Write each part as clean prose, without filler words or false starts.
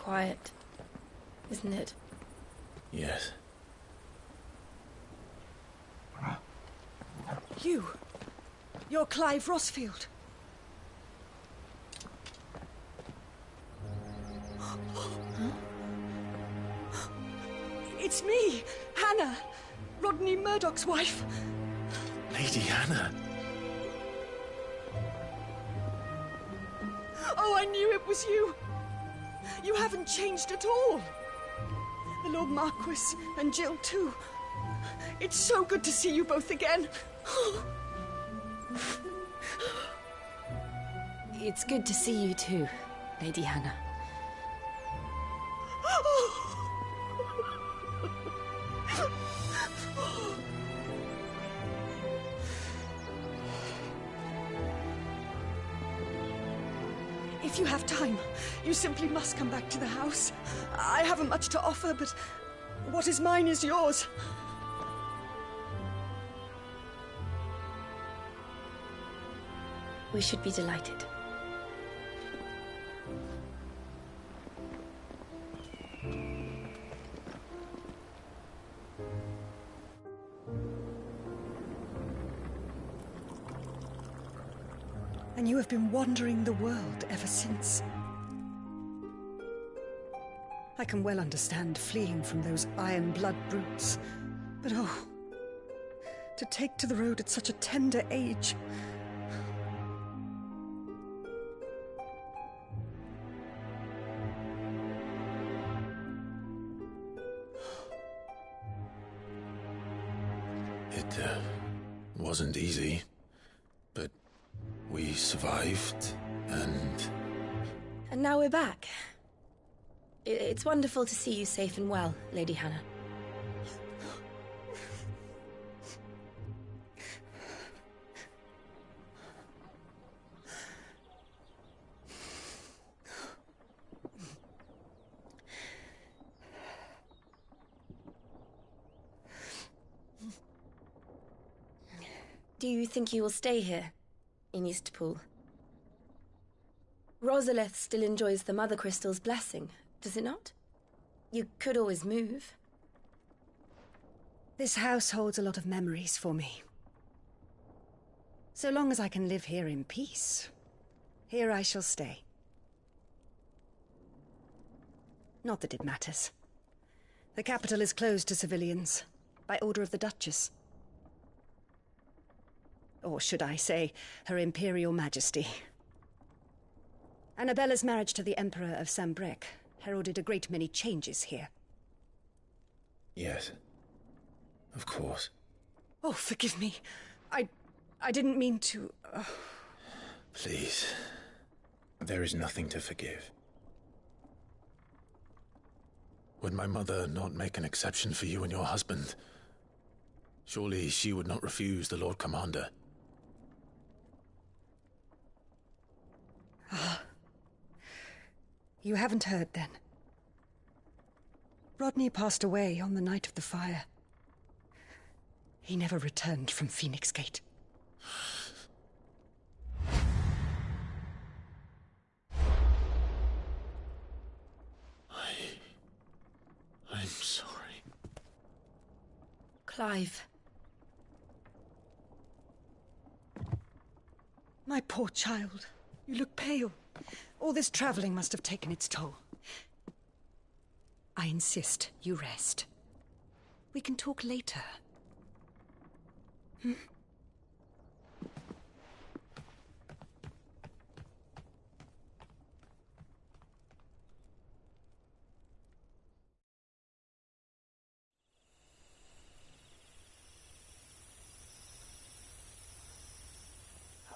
quiet, isn't it? Yes. You're Clive Rossfield. It's me, Hannah, Rodney Murdoch's wife. Lady Hannah. Oh, I knew it was you. You haven't changed at all. The Lord Marquis and Jill too. It's so good to see you both again. It's good to see you too, Lady Hannah. If you have time, you simply must come back to the house. I haven't much to offer, but what is mine is yours. We should be delighted. And you have been wandering the world ever since. I can well understand fleeing from those iron blood brutes, but oh, to take to the road at such a tender age. It wasn't easy, but we survived, and now we're back. It's wonderful to see you safe and well, Lady Hannah. Do you think you will stay here, in Eastpool? Rosalith still enjoys the Mother Crystal's blessing, does it not? You could always move. This house holds a lot of memories for me. So long as I can live here in peace, here I shall stay. Not that it matters. The capital is closed to civilians, by order of the Duchess. Or should I say, Her Imperial Majesty. Annabella's marriage to the Emperor of Sambrec heralded a great many changes here. yes, of course. Oh, forgive me. I didn't mean to... Please, there is nothing to forgive. Would my mother not make an exception for you and your husband? Surely she would not refuse the Lord Commander. You haven't heard, then. Rodney passed away on the night of the fire. He never returned from Phoenix Gate. I'm sorry. Clive. My poor child. You look pale. All this traveling must have taken its toll. I insist you rest. We can talk later.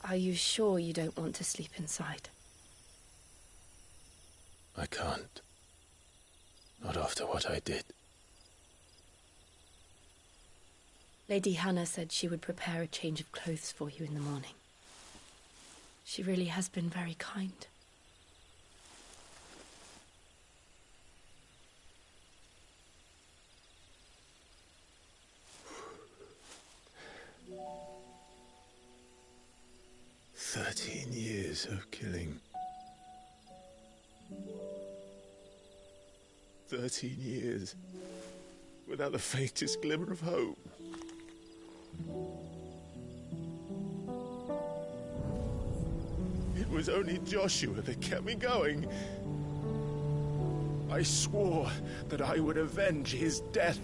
Are you sure you don't want to sleep inside? I can't. Not after what I did. Lady Hannah said she would prepare a change of clothes for you in the morning. She really has been very kind. "13 years of killing. 13 years, without the faintest glimmer of hope. It was only Joshua that kept me going. I swore that I would avenge his death.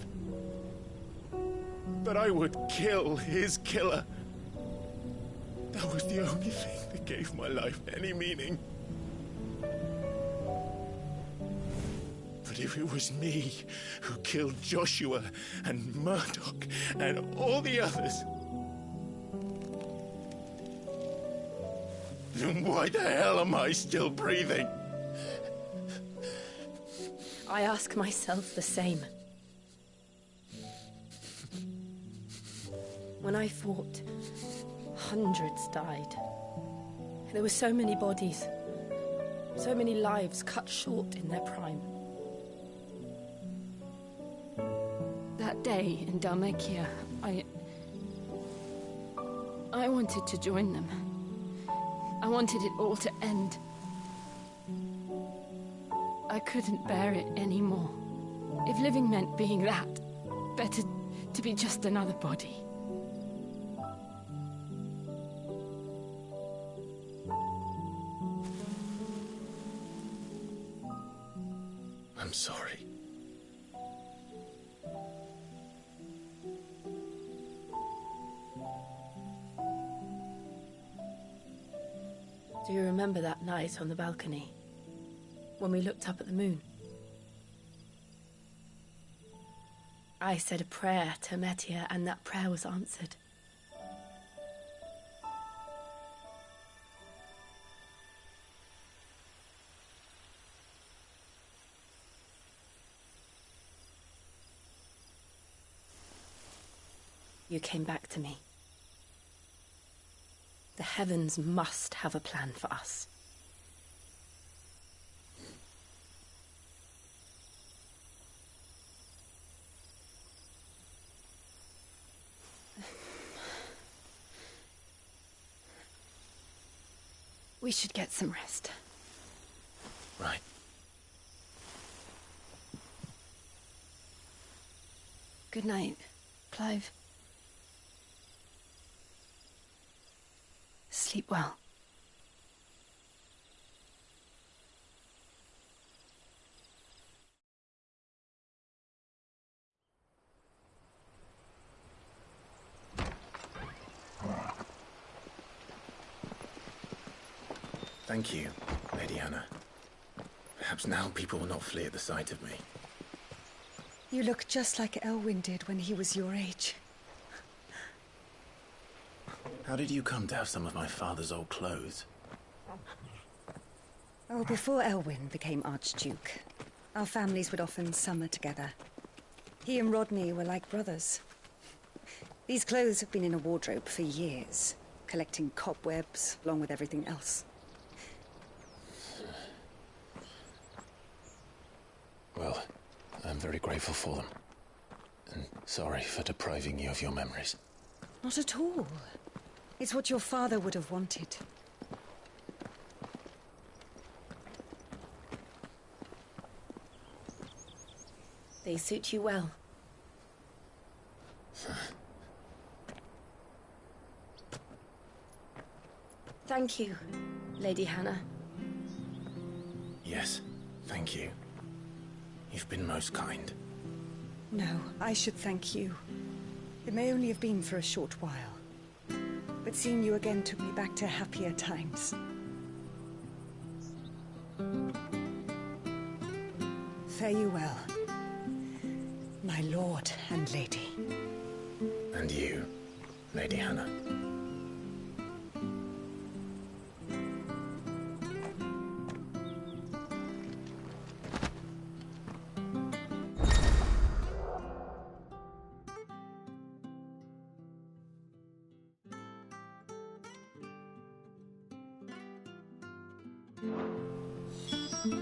That I would kill his killer. That was the only thing that gave my life any meaning. But if it was me who killed Joshua and Murdoch and all the others, then why the hell am I still breathing? I ask myself the same. When I fought, hundreds died. There were so many bodies, so many lives cut short in their prime. That day in Dalmacia, I wanted to join them. I wanted it all to end. I couldn't bear it anymore. If living meant being that, better to be just another body. I'm sorry. Do you remember that night on the balcony, when we looked up at the moon? I said a prayer to Metia, and that prayer was answered. You came back to me. The heavens must have a plan for us. We should get some rest. Right. Good night, Clive. Sleep well. Thank you, Lady Hannah. Perhaps now people will not flee at the sight of me. You look just like Elwyn did when he was your age. How did you come to have some of my father's old clothes? Oh, before Elwyn became Archduke, our families would often summer together. He and Rodney were like brothers. These clothes have been in a wardrobe for years, collecting cobwebs along with everything else. Well, I'm very grateful for them. And sorry for depriving you of your memories. Not at all. It's what your father would have wanted. They suit you well. Thank you, Lady Hannah. Yes, thank you. You've been most kind. No, I should thank you. It may only have been for a short while, but seeing you again took me back to happier times. Fare you well, my lord and lady. And you, Lady Hannah.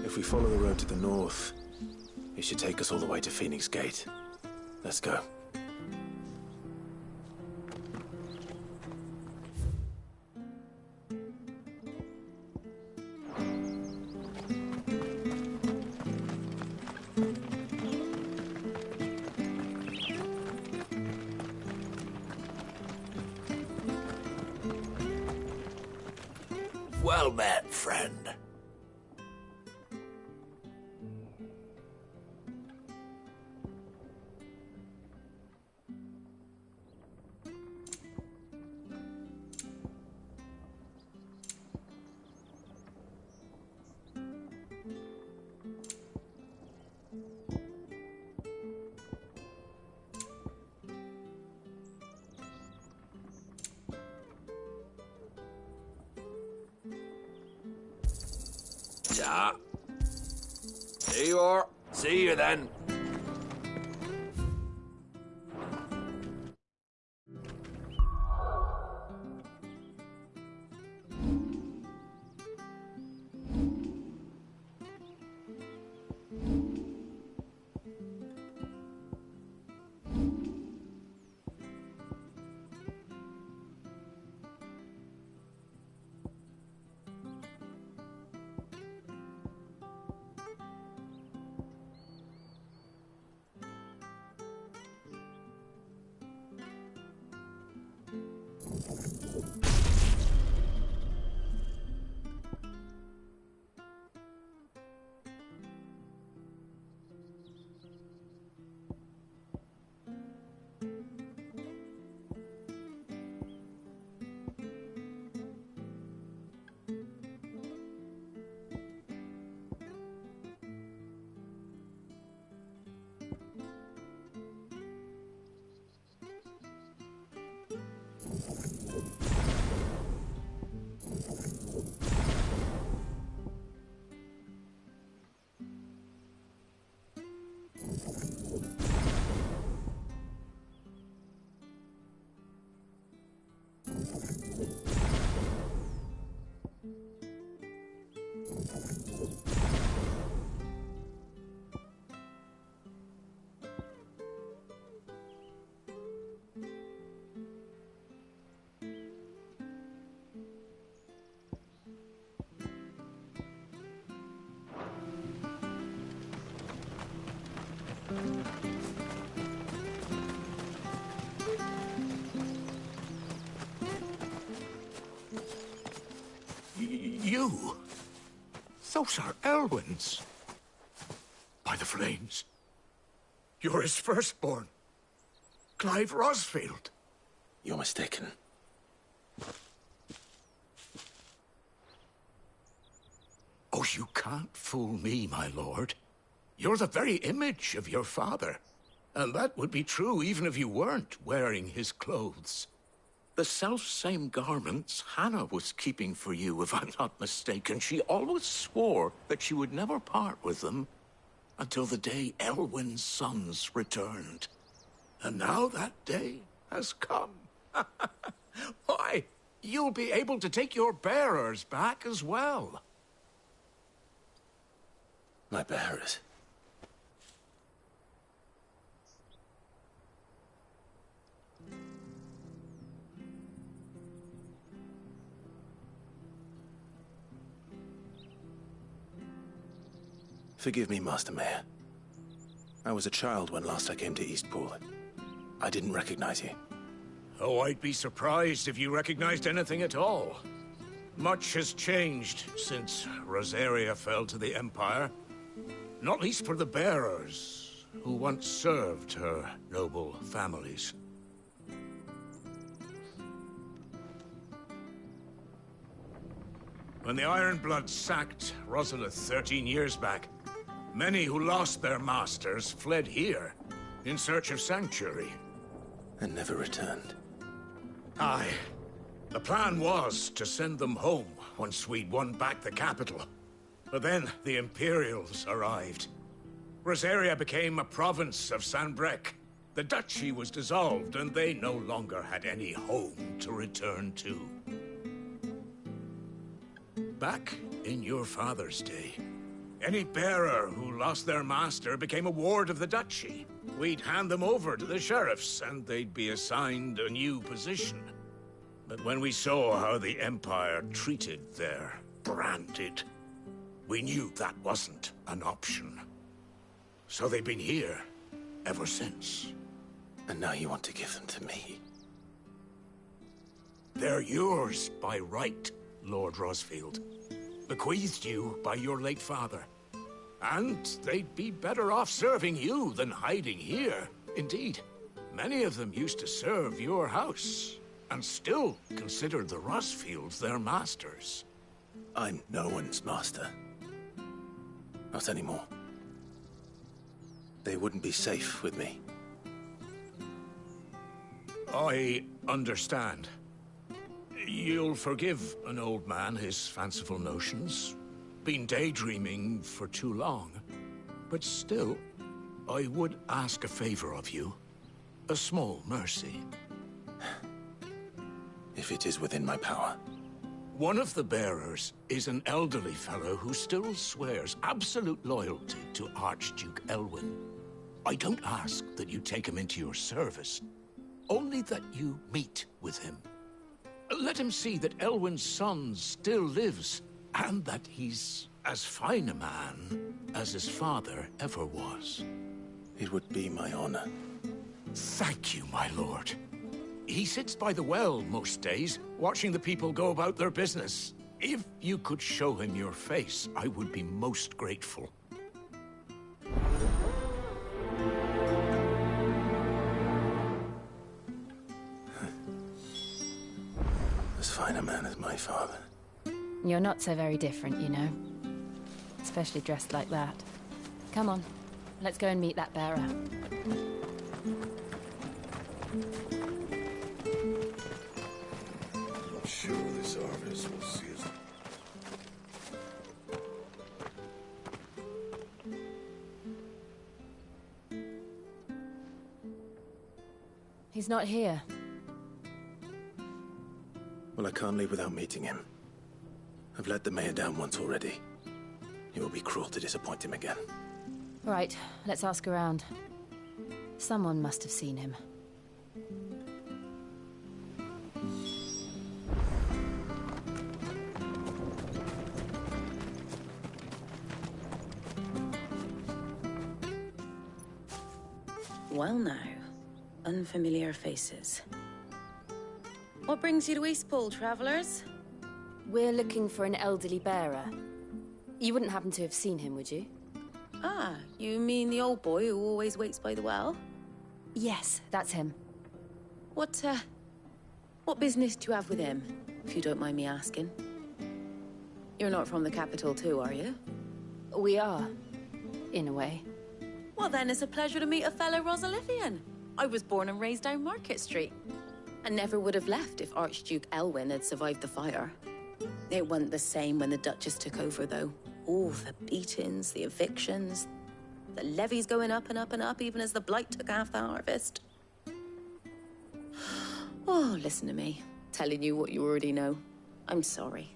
If we follow the road to the north, it should take us all the way to Phoenix Gate. Let's go. Well met, friend. Yeah. There you are. See you then. You? Those are Elwyn's. By the flames. You're his firstborn. Clive Rosfield. You're mistaken. Oh, you can't fool me, my lord. You're the very image of your father. And that would be true even if you weren't wearing his clothes. The self-same garments Hannah was keeping for you, if I'm not mistaken. She always swore that she would never part with them until the day Elwyn's sons returned. And now that day has come. Why, you'll be able to take your bearers back as well. My bearers? Forgive me, Master Mayor. I was a child when last I came to Eastpool. I didn't recognize you. Oh, I'd be surprised if you recognized anything at all. Much has changed since Rosaria fell to the Empire. Not least for the bearers, who once served her noble families. When the Ironbloods sacked Rosalith 13 years back, many who lost their masters fled here in search of sanctuary. And never returned. Aye. The plan was to send them home once we'd won back the capital. But then the Imperials arrived. Rosaria became a province of Sanbreque. The duchy was dissolved, and they no longer had any home to return to. Back in your father's day, any bearer who lost their master became a ward of the duchy. We'd hand them over to the sheriffs, and they'd be assigned a new position. But when we saw how the Empire treated their branded, we knew that wasn't an option. So they've been here ever since. And now you want to give them to me? They're yours by right. Lord Rosfield, bequeathed you by your late father. And they'd be better off serving you than hiding here. Indeed, many of them used to serve your house, and still considered the Rosfields their masters. I'm no one's master. Not anymore. They wouldn't be safe with me. I understand. You'll forgive an old man his fanciful notions. Been daydreaming for too long. But still, I would ask a favor of you. A small mercy. If it is within my power. One of the bearers is an elderly fellow who still swears absolute loyalty to Archduke Elwyn. I don't ask that you take him into your service, only that you meet with him. Let him see that Elwyn's son still lives, and that he's as fine a man as his father ever was. It would be my honor. Thank you, my lord. He sits by the well most days, watching the people go about their business. If you could show him your face, I would be most grateful. As fine a man as my father. You're not so very different, you know. Especially dressed like that. Come on, let's go and meet that bearer. Not sure this harvest will see us. He's not here. Well, I can't leave without meeting him. I've let the mayor down once already. It will be cruel to disappoint him again. Right, let's ask around. Someone must have seen him. Well now, unfamiliar faces. What brings you to Eastpool, travellers? We're looking for an elderly bearer. You wouldn't happen to have seen him, would you? Ah, you mean the old boy who always waits by the well? Yes, that's him. What business do you have with him, if you don't mind me asking? You're not from the capital too, are you? We are, in a way. Well then, it's a pleasure to meet a fellow Rosalithian. I was born and raised down Market Street. And never would have left if Archduke Elwyn had survived the fire. It wasn't the same when the Duchess took over, though. Oh, the beatings, the evictions, the levies going up and up and up, even as the blight took half the harvest. Oh, listen to me, telling you what you already know. I'm sorry.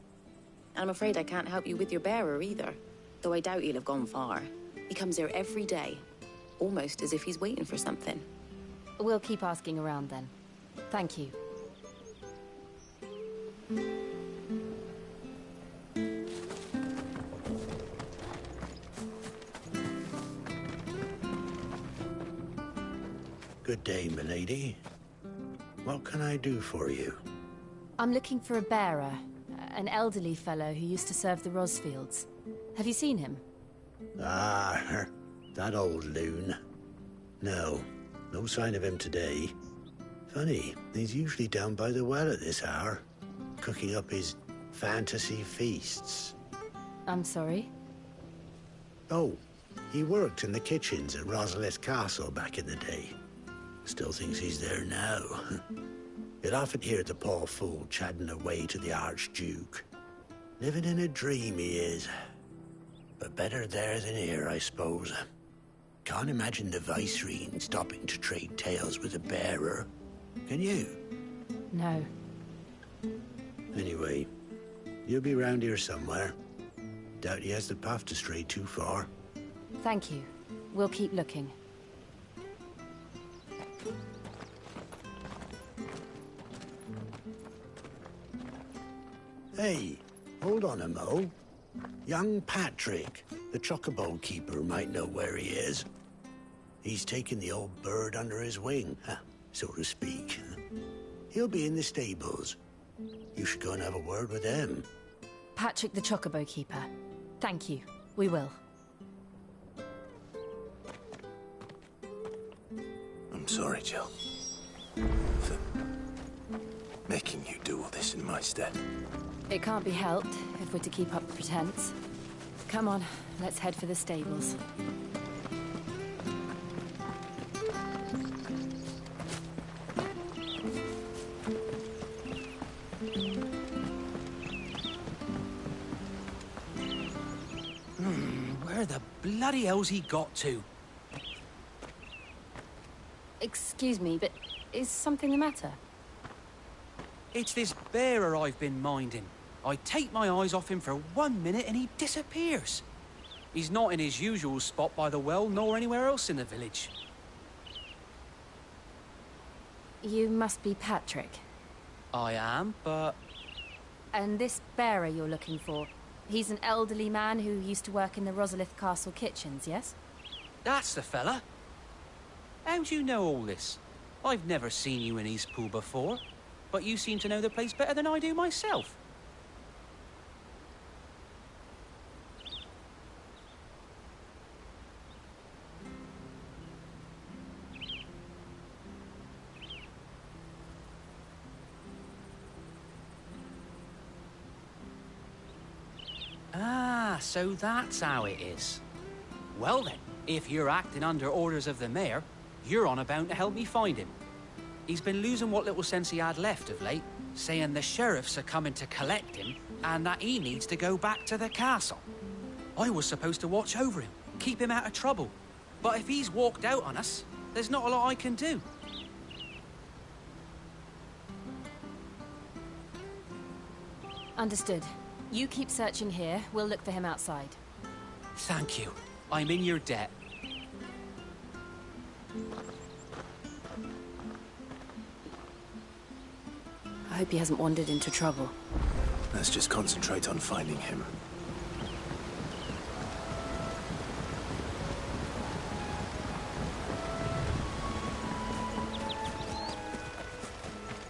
And I'm afraid I can't help you with your bearer either, though I doubt he'll have gone far. He comes here every day, almost as if he's waiting for something. We'll keep asking around then. Thank you. Good day, milady. What can I do for you? I'm looking for a bearer, an elderly fellow who used to serve the Rosfields. Have you seen him? Ah, that old loon. No sign of him today. Funny, he's usually down by the well at this hour, cooking up his fantasy feasts. I'm sorry? Oh, he worked in the kitchens at Rosalith Castle back in the day. Still thinks he's there now. You'd often hear the poor fool chatting away to the Archduke. Living in a dream he is. But better there than here, I suppose. Can't imagine the Viceroy stopping to trade tales with a bearer. Can you? No. Anyway, you'll be round here somewhere. Doubt he has the path to stray too far. Thank you. We'll keep looking. Hey, hold on a mo. Young Patrick, the chocobo keeper, might know where he is. He's taken the old bird under his wing, so to speak. He'll be in the stables. You should go and have a word with them. Patrick the Chocobo Keeper. Thank you. We will. I'm sorry, Jill. For making you do all this in my stead. It can't be helped if we're to keep up the pretense. Come on, let's head for the stables. Where the bloody hell's he got to? Excuse me, but is something the matter? It's this bearer I've been minding. I take my eyes off him for 1 minute and he disappears. He's not in his usual spot by the well, nor anywhere else in the village. You must be Patrick. I am, but... And this bearer you're looking for, he's an elderly man who used to work in the Rosalith Castle kitchens, yes? That's the fella. How'd you know all this? I've never seen you in Eastpool before, but you seem to know the place better than I do myself. Ah, so that's how it is. Well then, if you're acting under orders of the mayor, you're on about to help me find him. He's been losing what little sense he had left of late, saying the sheriffs are coming to collect him and that he needs to go back to the castle. I was supposed to watch over him, keep him out of trouble. But if he's walked out on us, there's not a lot I can do. Understood. You keep searching here, we'll look for him outside. Thank you. I'm in your debt. I hope he hasn't wandered into trouble. Let's just concentrate on finding him.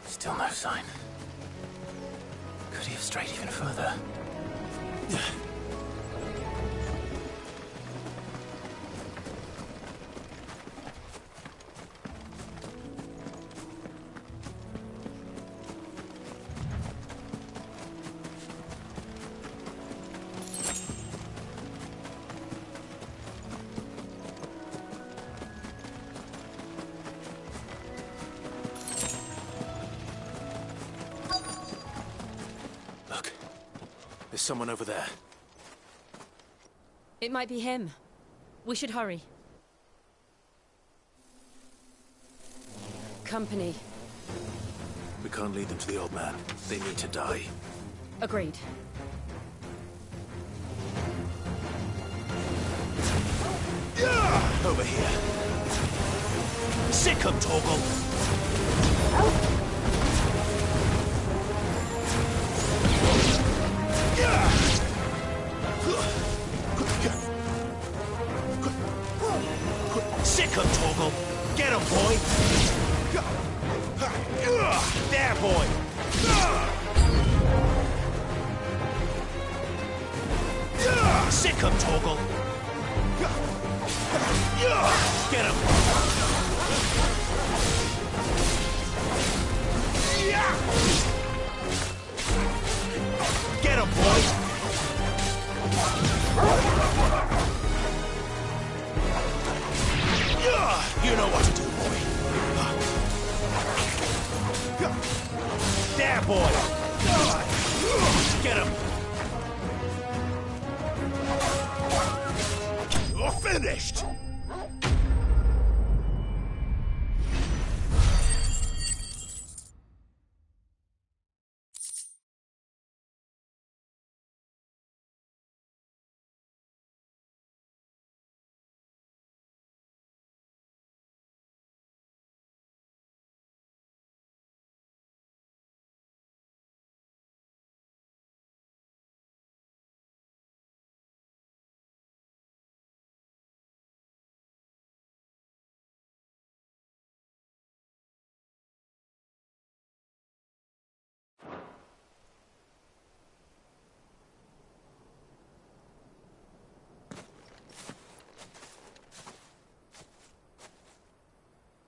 Still no sign. Could he have strayed even further? There's someone over there. It might be him. We should hurry. Company. We can't lead them to the old man. They need to die. Agreed. Over here. Sick 'em, Torgal! Sick 'em, Torgal! Get 'em, boy! There, boy! Sick 'em, Torgal! Get 'em! Get 'em, boy! You know what to do, boy. There, boy. Get him. You're finished.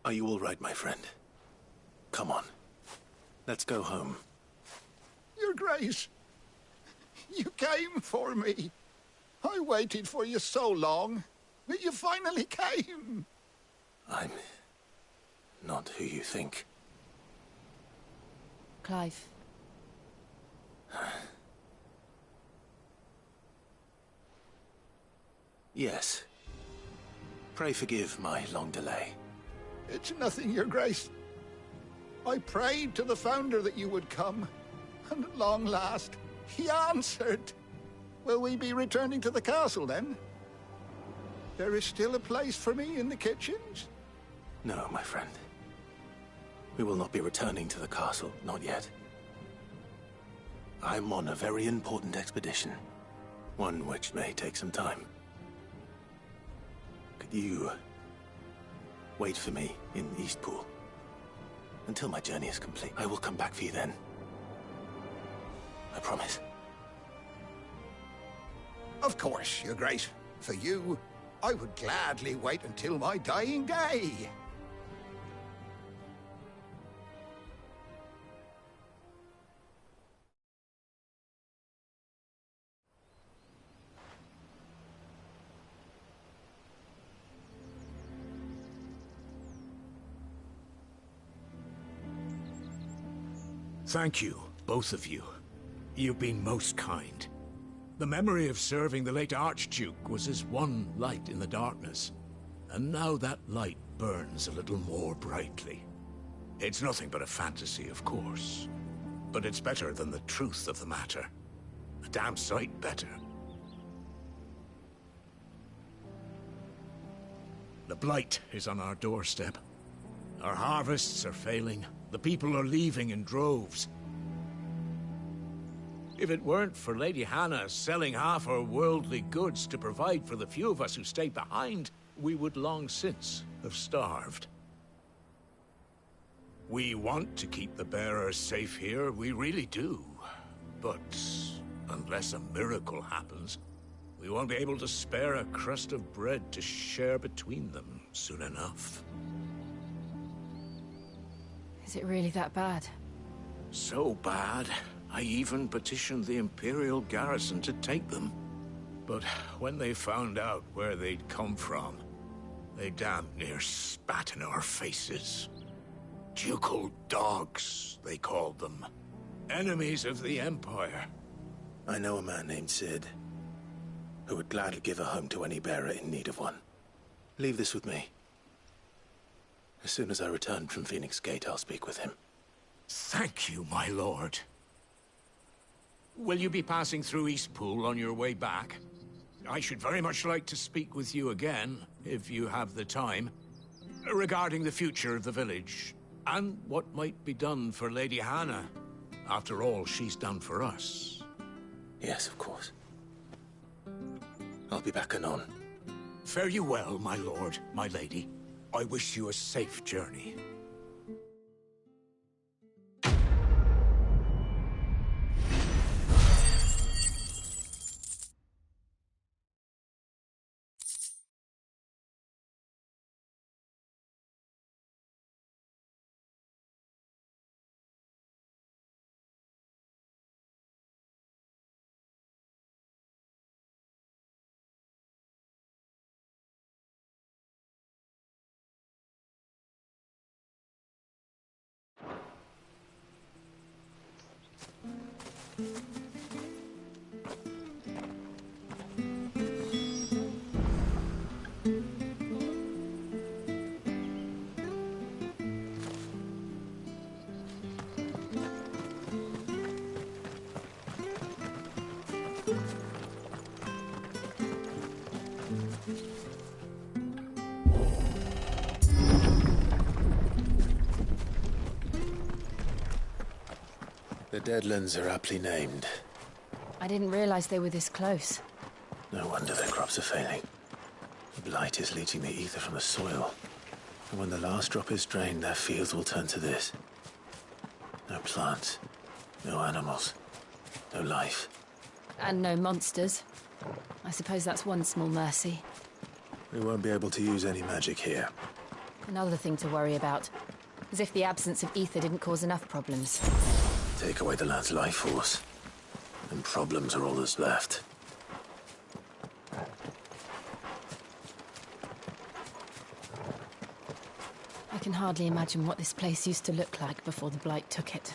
Are you all right, my friend? Come on. Let's go home. Your Grace, you came for me. I waited for you so long, but you finally came. I'm not who you think. Clive. Yes. Pray forgive my long delay. It's nothing, Your Grace. I prayed to the Founder that you would come, and at long last, he answered. Will we be returning to the castle, then? There is still a place for me in the kitchens? No, my friend. We will not be returning to the castle, not yet. I'm on a very important expedition, one which may take some time. Could you wait for me in Eastpool until my journey is complete? I will come back for you then. I promise. Of course, Your Grace. For you, I would gladly wait until my dying day. Thank you, both of you. You've been most kind. The memory of serving the late Archduke was as one light in the darkness, and now that light burns a little more brightly. It's nothing but a fantasy, of course, but it's better than the truth of the matter. A damn sight better. The blight is on our doorstep. Our harvests are failing. The people are leaving in droves. If it weren't for Lady Hannah selling half her worldly goods to provide for the few of us who stayed behind, we would long since have starved. We want to keep the bearers safe here, we really do. But unless a miracle happens, we won't be able to spare a crust of bread to share between them soon enough. Is it really that bad? So bad, I even petitioned the Imperial garrison to take them. But when they found out where they'd come from, they damn near spat in our faces. Ducal dogs, they called them. Enemies of the Empire. I know a man named Sid, who would gladly give a home to any bearer in need of one. Leave this with me. As soon as I return from Phoenix Gate, I'll speak with him. Thank you, my lord. Will you be passing through Eastpool on your way back? I should very much like to speak with you again, if you have the time, regarding the future of the village, and what might be done for Lady Hannah, after all she's done for us. Yes, of course. I'll be back anon. Fare you well, my lord, my lady. I wish you a safe journey. The Deadlands are aptly named. I didn't realize they were this close. No wonder their crops are failing. The blight is leaching the ether from the soil. And when the last drop is drained, their fields will turn to this. No plants, no animals, no life. And no monsters. I suppose that's one small mercy. We won't be able to use any magic here. Another thing to worry about. As if the absence of ether didn't cause enough problems. Take away the lad's life force, and problems are all that's left. I can hardly imagine what this place used to look like before the Blight took it.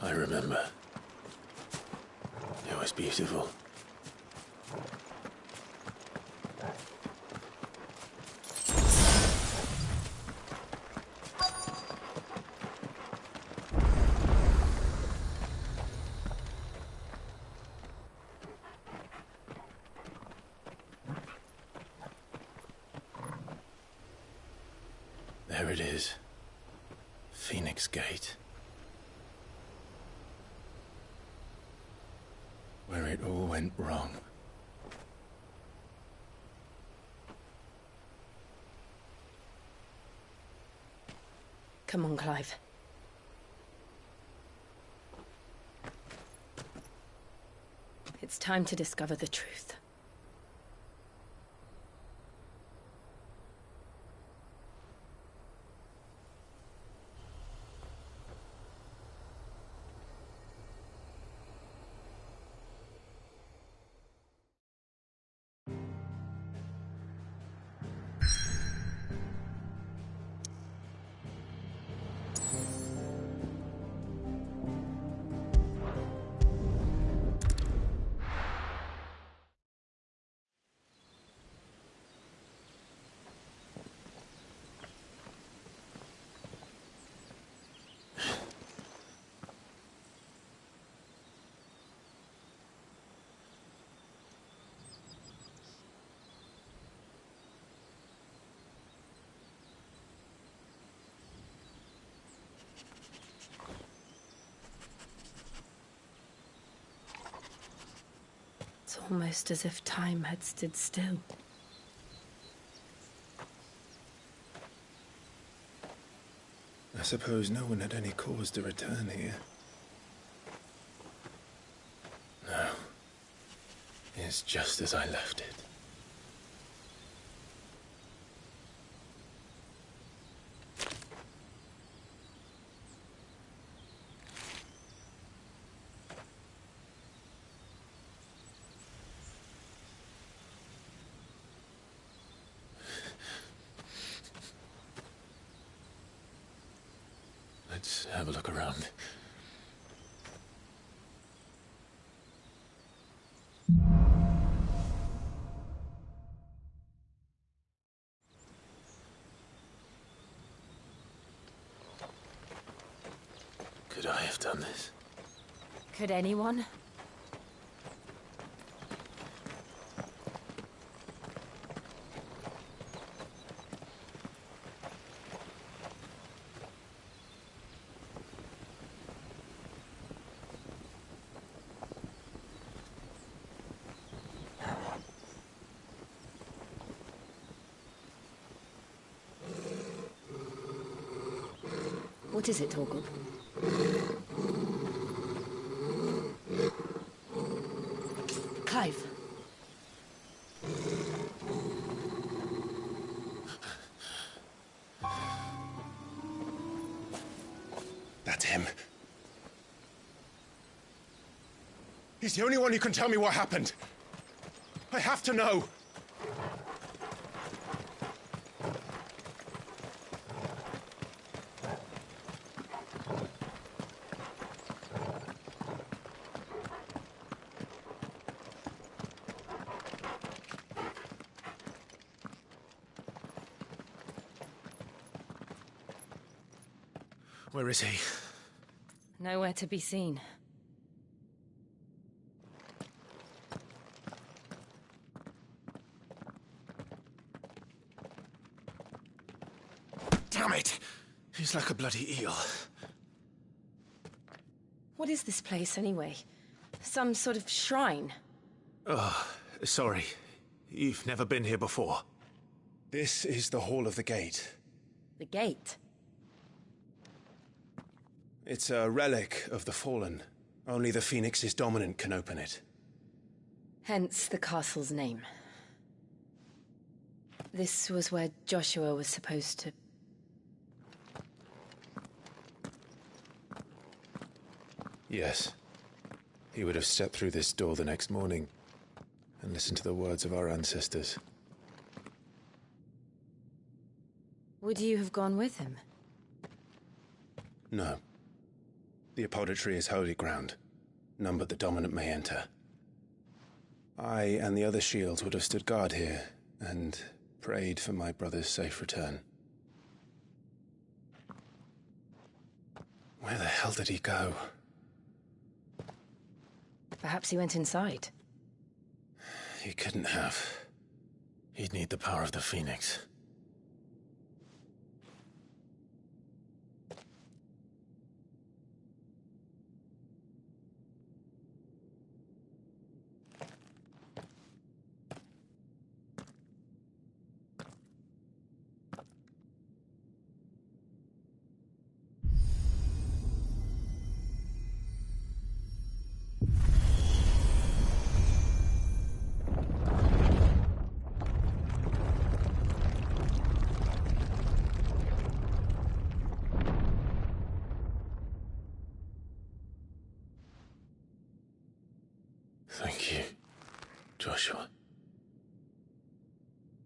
I remember. It was beautiful. There it is. Phoenix Gate. Where it all went wrong. Come on, Clive. It's time to discover the truth. It's almost as if time had stood still. I suppose no one had any cause to return here. No. It's just as I left it. Let's have a look around. Could I have done this? Could anyone? What is it, Torgal? Clive. That's him. He's the only one who can tell me what happened. I have to know. Where is he? Nowhere to be seen. Damn it! He's like a bloody eel. What is this place, anyway? Some sort of shrine? Oh, sorry. You've never been here before. This is the Hall of the Gate. The gate? It's a relic of the Fallen. Only the Phoenix's dominant can open it. Hence the castle's name. This was where Joshua was supposed to Yes. He would have stepped through this door the next morning and listened to the words of our ancestors. Would you have gone with him? No. The apodatory is holy ground. None but the dominant may enter. I and the other shields would have stood guard here and prayed for my brother's safe return. Where the hell did he go? Perhaps he went inside. He couldn't have. He'd need the power of the Phoenix. Thank you, Joshua.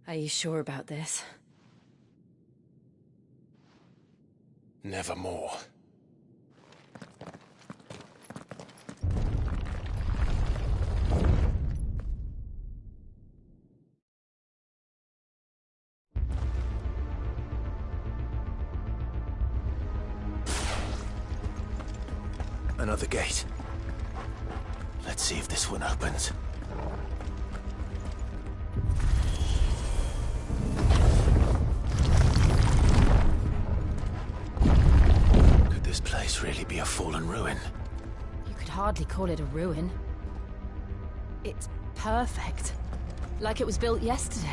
Are you sure about this? Nevermore. Another gate. Let's see if this one opens. Could this place really be a fallen ruin? You could hardly call it a ruin. It's perfect. Like it was built yesterday.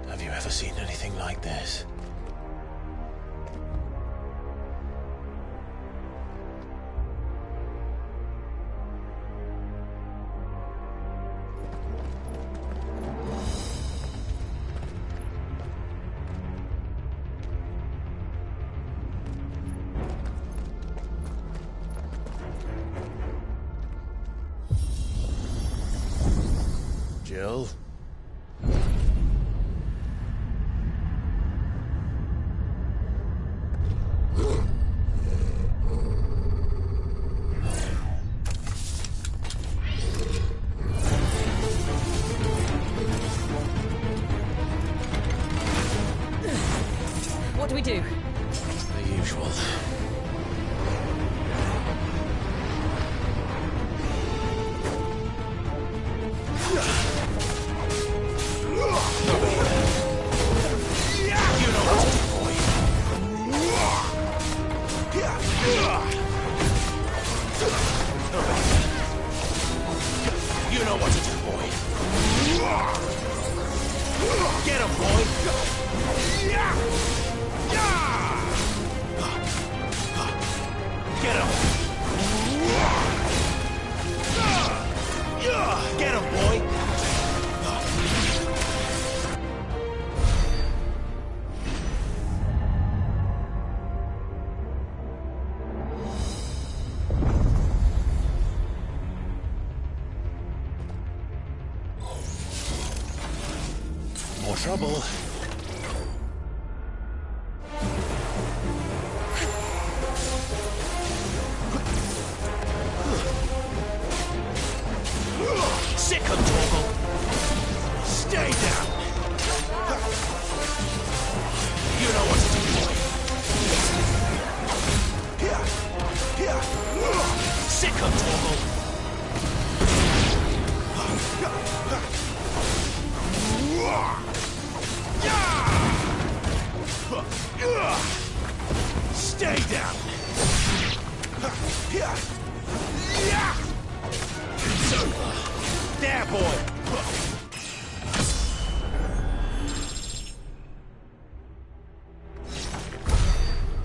Have you ever seen anything like this? Jill? What do we do? The usual. You know what to do, boy. Get him, boy. Get him. Get him, boy. More trouble. Sick of Torgal. Stay down. You know what to do, boy. Here. Sick of Torgal. Stay down. There, boy.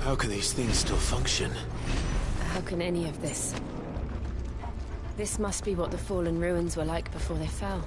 How can these things still function? How can any of this? This must be what the fallen ruins were like before they fell.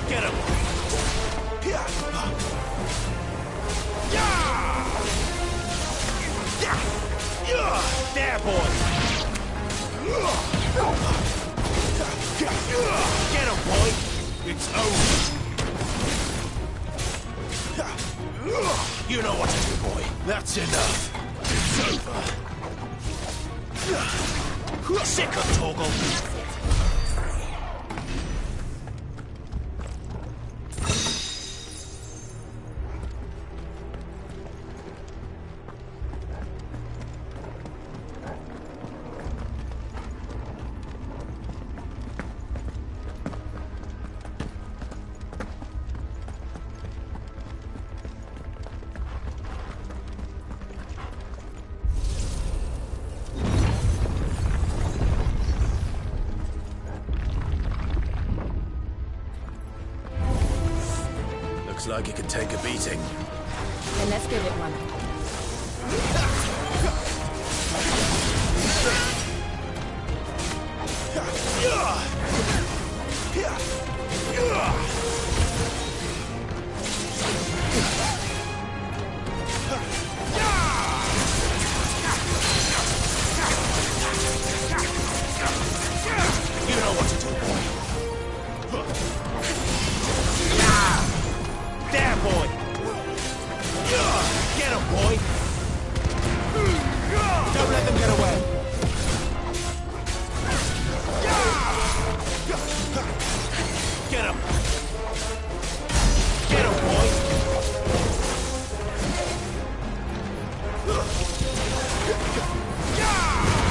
Get him! There, boy! Get him, boy! It's over! You know what to do, boy. That's enough. It's over. Sick of Torgal. Looks like it could take a beating. Then let's give it one. You know what to do, boy. There, boy! Get him, boy! Don't let them get away! Get him! Get him, boy!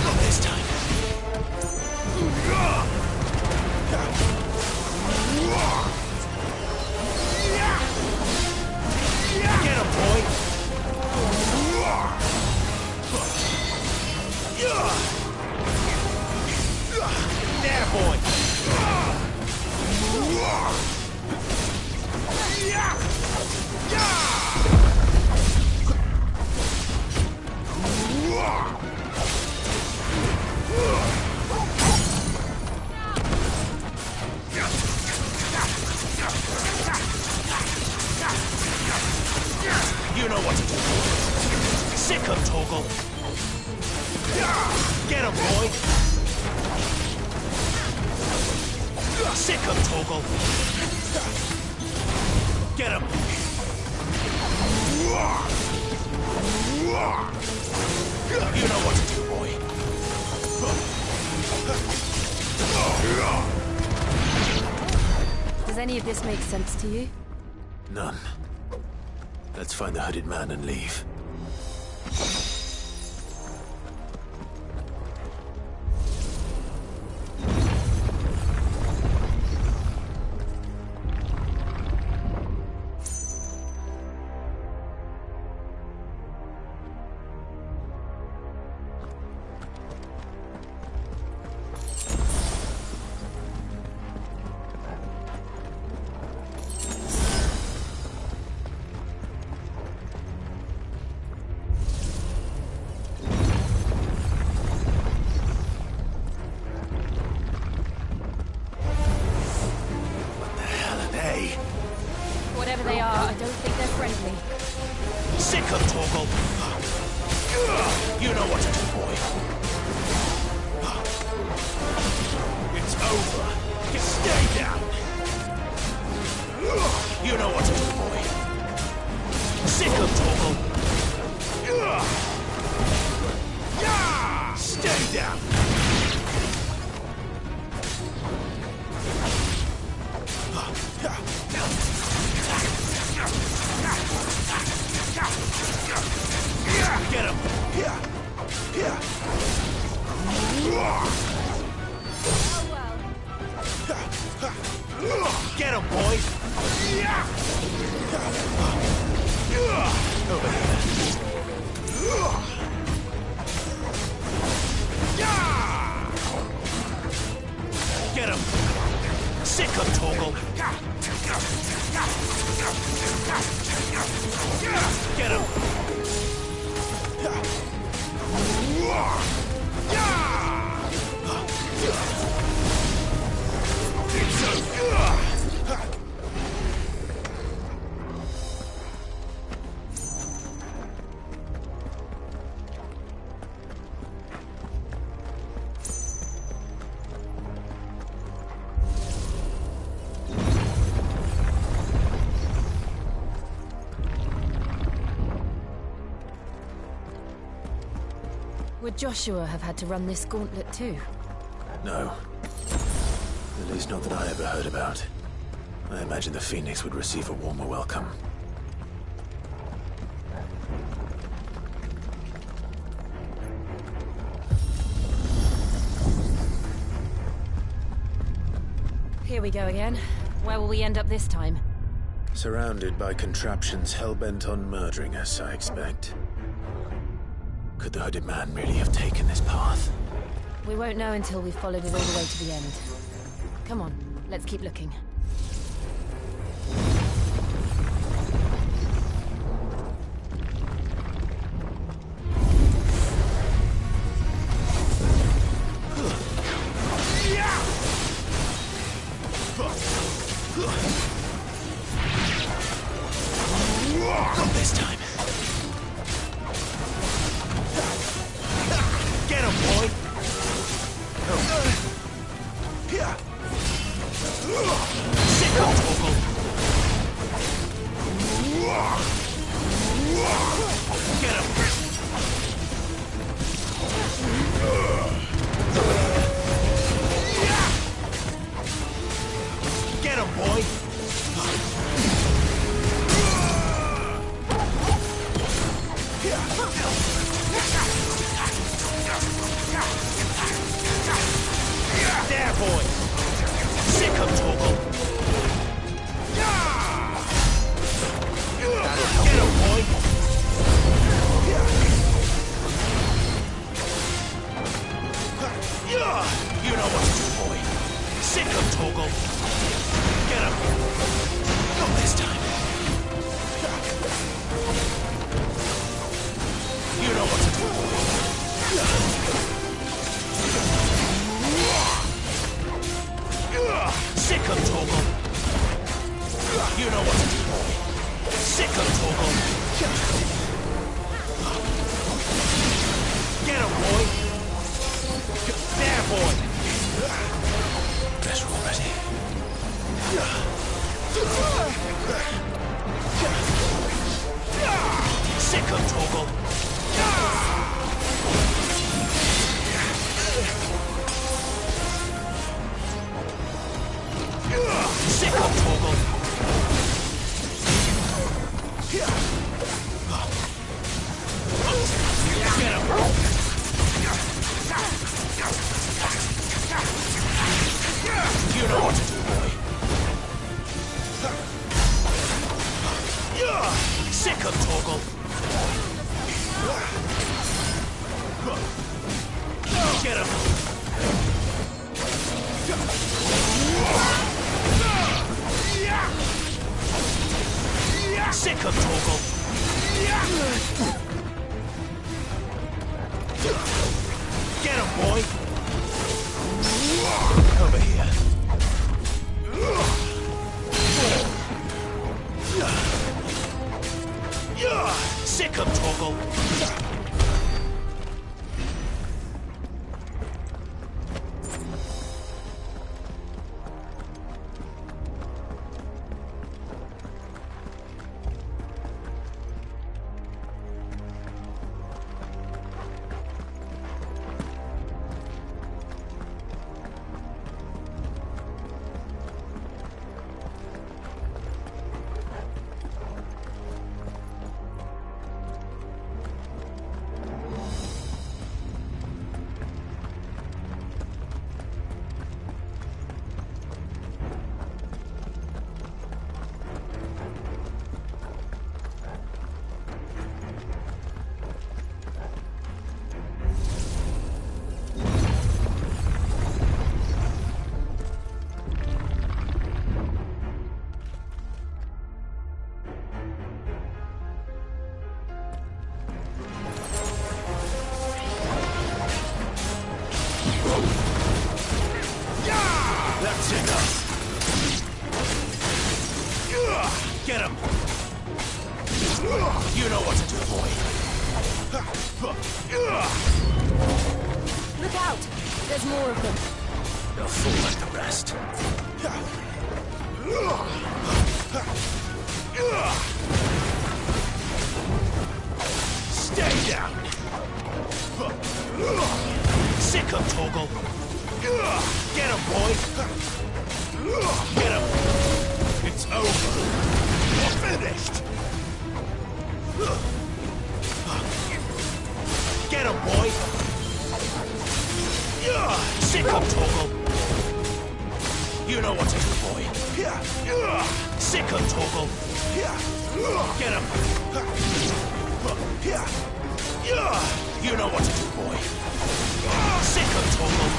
Not this time. Get him, boy! There, boy! You know what to do. Sick of Torgal. Get him, boy. Sick of Torgal. Get him. You know what to do, boy. Does any of this make sense to you? None. Let's find the hooded man and leave. You know what to do, boy. It's over. Stay down. You know what to do, boy. Sick of Torgal. Stay down. Get him! Get him, boys! Over here. Get him! Sick of Torgal! Get him! Would Joshua have had to run this gauntlet too? No. At least not that I ever heard about. I imagine the Phoenix would receive a warmer welcome. Here we go again. Where will we end up this time? Surrounded by contraptions hell-bent on murdering us, I expect. Could the hooded man really have taken this path? We won't know until we've followed it all the way to the end. Come on, let's keep looking. Not this time. Get him, boy! Sick of Torgal! Get him! Get him, boy! There, boy! Sick of Torgal! Get him, boy! You know what to do, boy! Sick of Torgal! Get him! Not this time! You know what to do, boy! Sick of Torgal! You know what to do, boy! Sick of Torgal! Get him, boy! There, boy! Guess we're all ready. Sick of Torgal! Sick of Torgal! Get him! You know what to do, boy! Sick of Torgal! Get him! Sick of Torgal! Get him, boy! Over here. Sick of Torgal! Look out! There's more of them. They'll fall like the rest. Stay down! Sick of Torgal! Get him, boy! Get him! It's over! You're finished! Get him, boy! Sick of Torgal! You know what to do, boy! Sick of Torgal! Get him! You know what to do, boy! Sick of Torgal!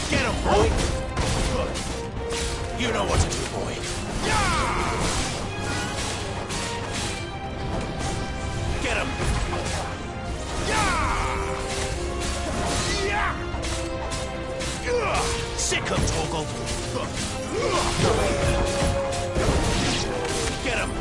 Get him, boy! You know what to do, boy! Get him! Sick of Torgal! Get him!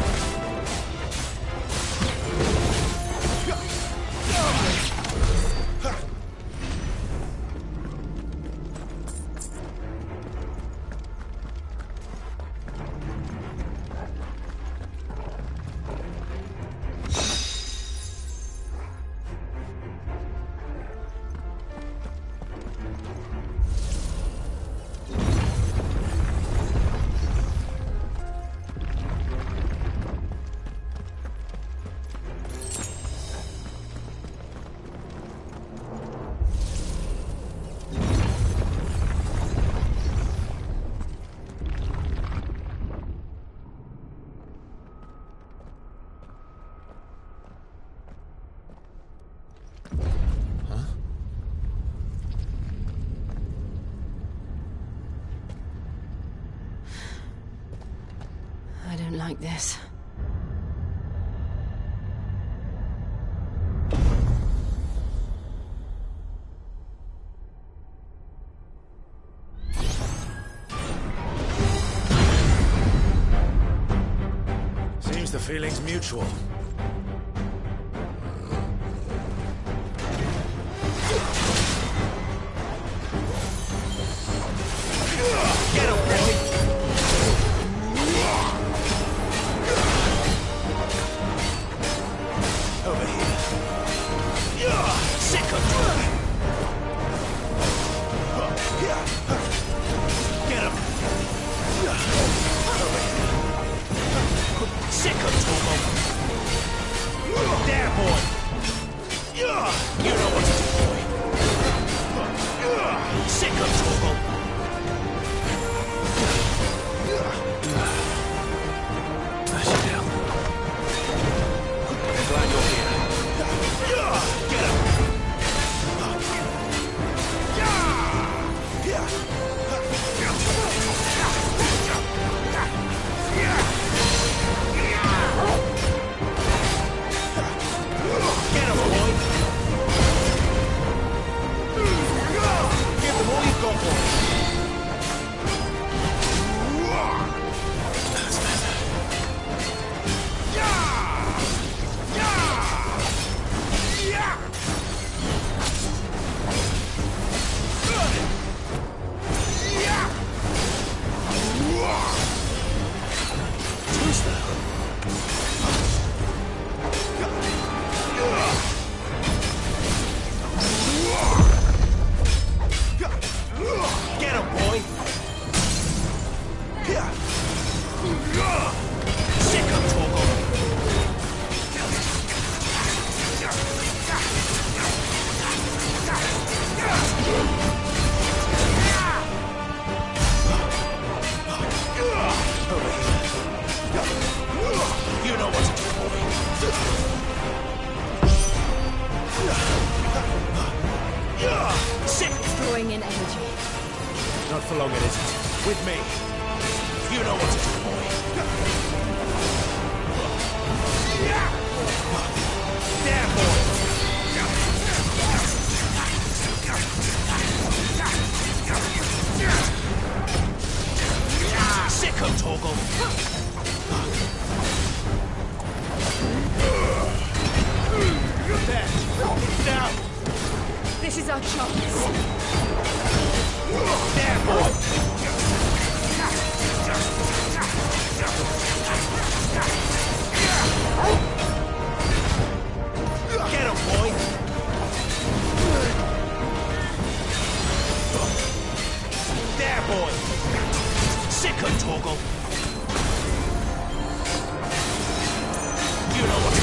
I don't like this. Seems the feeling's mutual. Get him, boy! Over here. Sick of Torgal! Get him! Over here. Sick of Torgal! There, boy! You know what to do, boy! Sick of Torgal! I should help. I'm glad you're here. Get him! Get him, boy! Give them all you've got, boy! That's better. Who's that? Get him, boy! Sick of Torgal! Over here. You know what to do, boy. Sick! Drawing in energy. Not for long, it isn't. With me. You know what to do, boy. There, boy! Sick of Torgal! There! is our chance. There, boy! Get him, boy! There, boy! Sick of Torgal! You know what?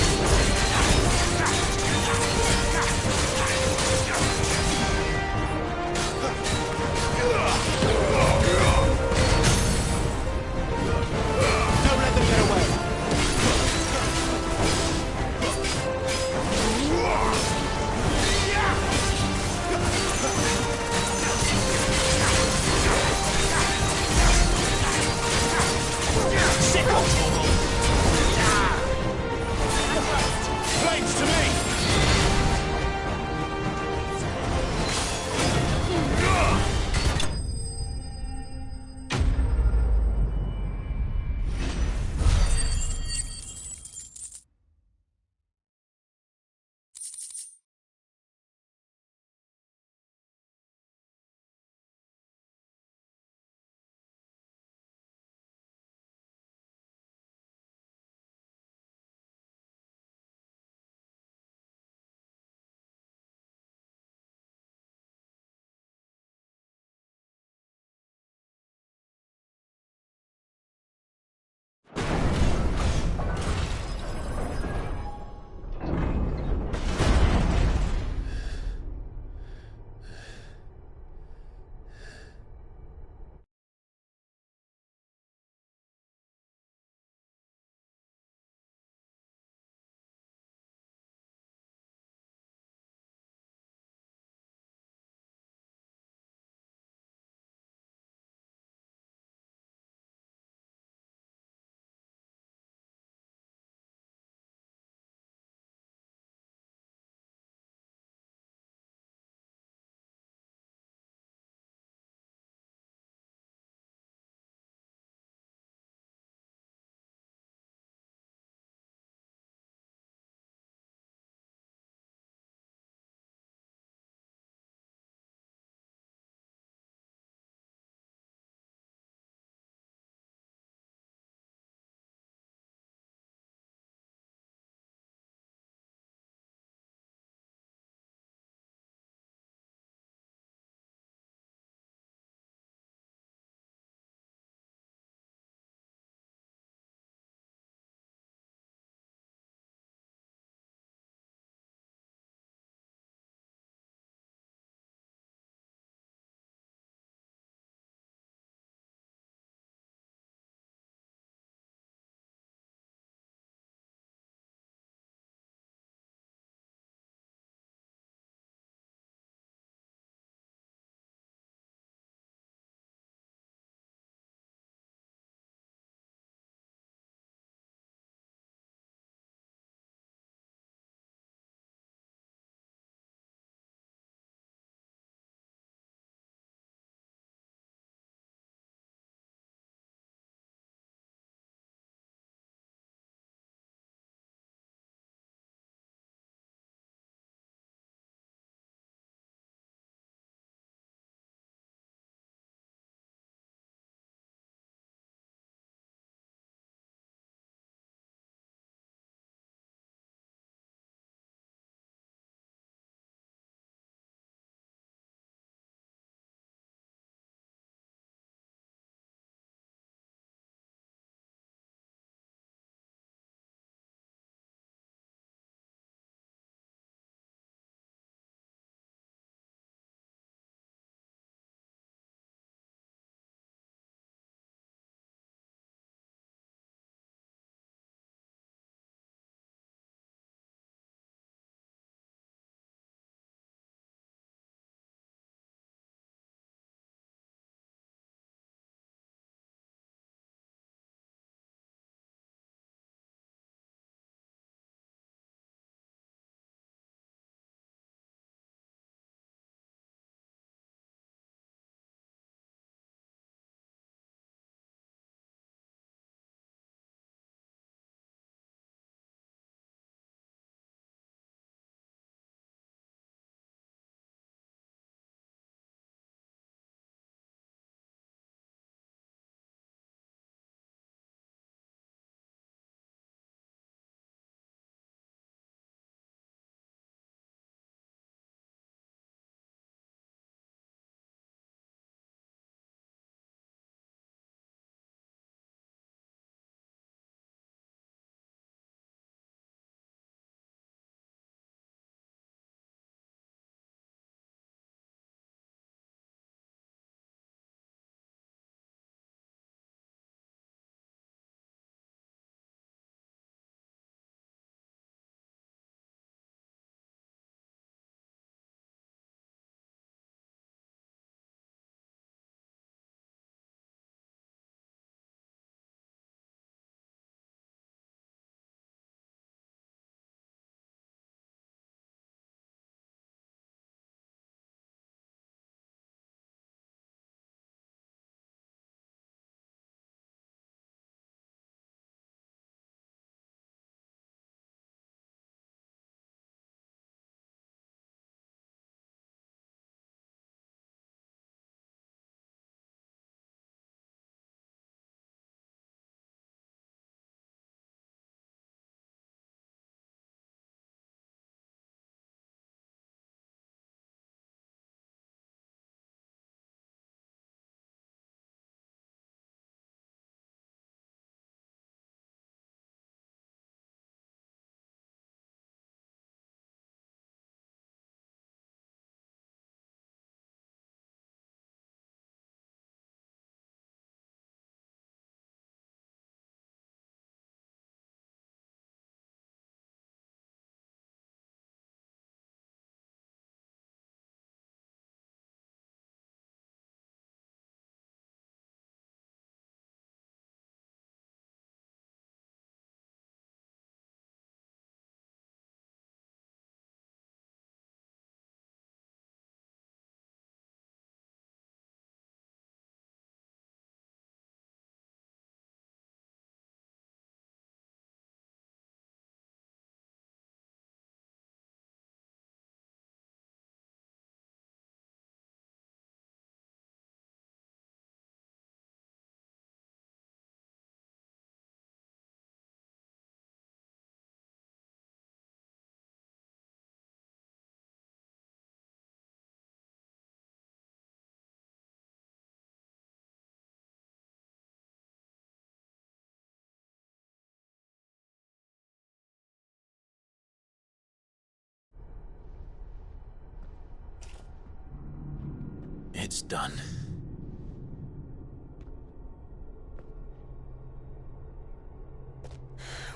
It's done.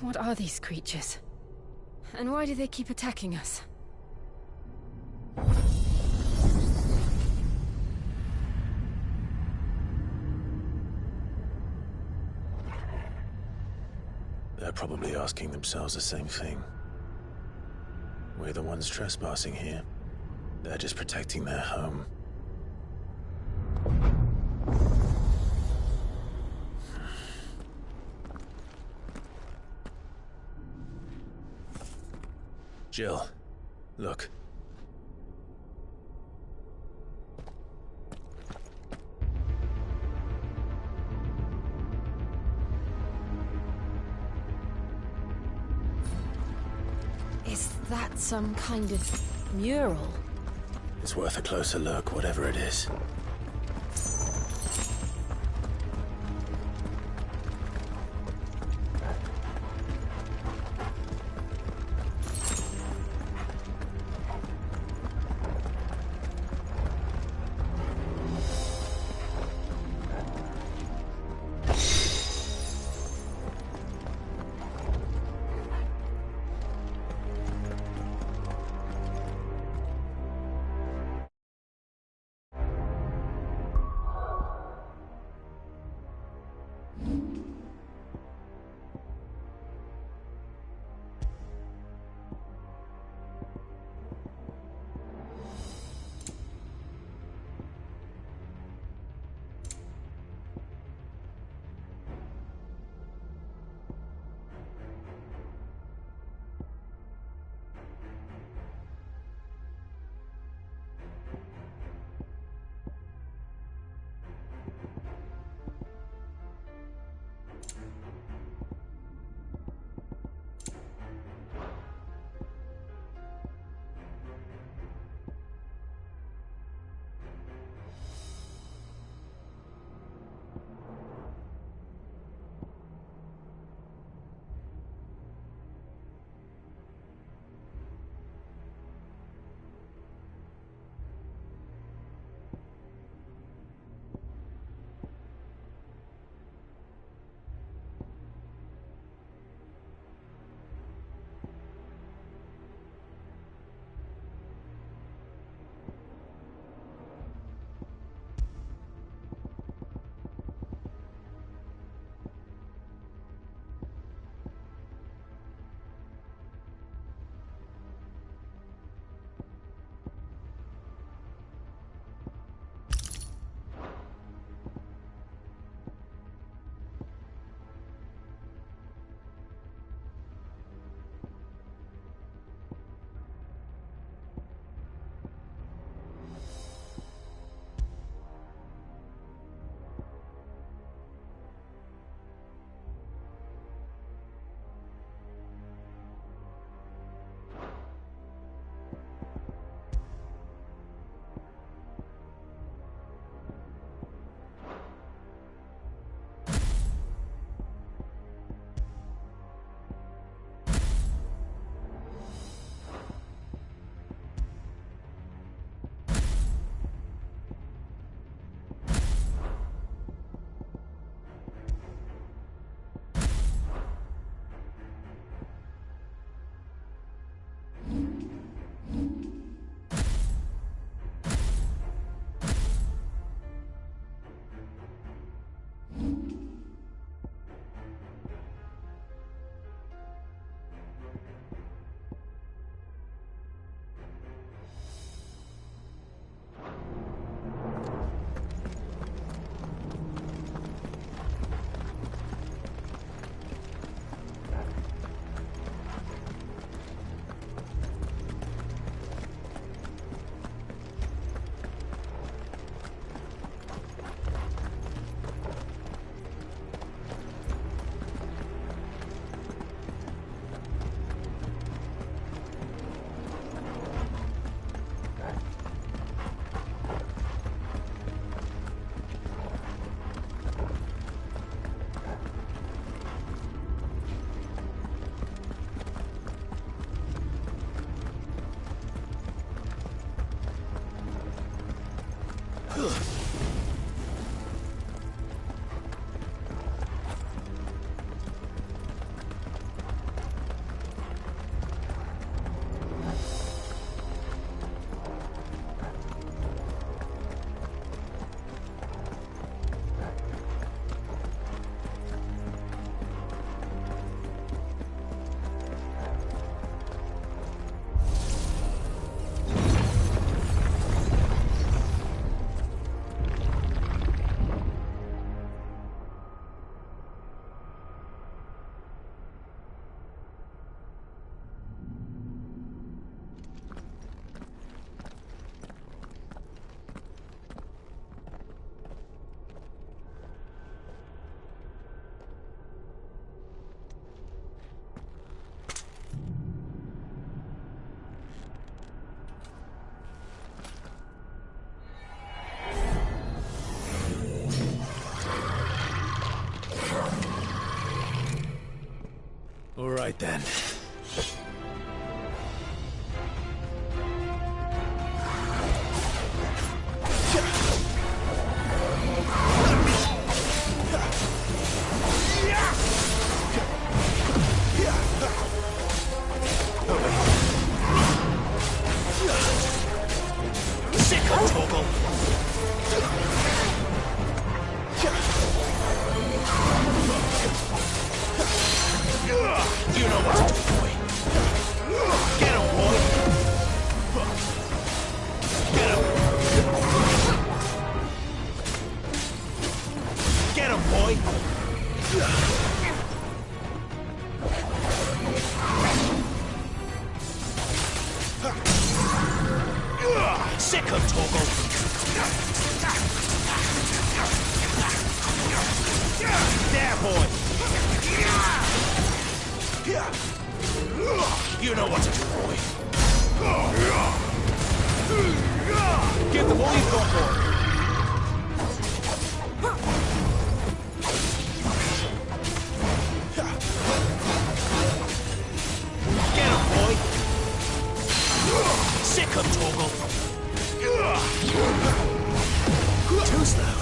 What are these creatures? And why do they keep attacking us? They're probably asking themselves the same thing. We're the ones trespassing here. They're just protecting their home. Jill, look. Is that some kind of mural? It's worth a closer look, whatever it is. All right, then. You know what to do, boy. Get him, boy. Get him. Get him, boy. Sick of Torgal. There, boy. You know what to do, boy. Give them all you've got, boy. Get him, boy. Sick of Torgal. Too slow.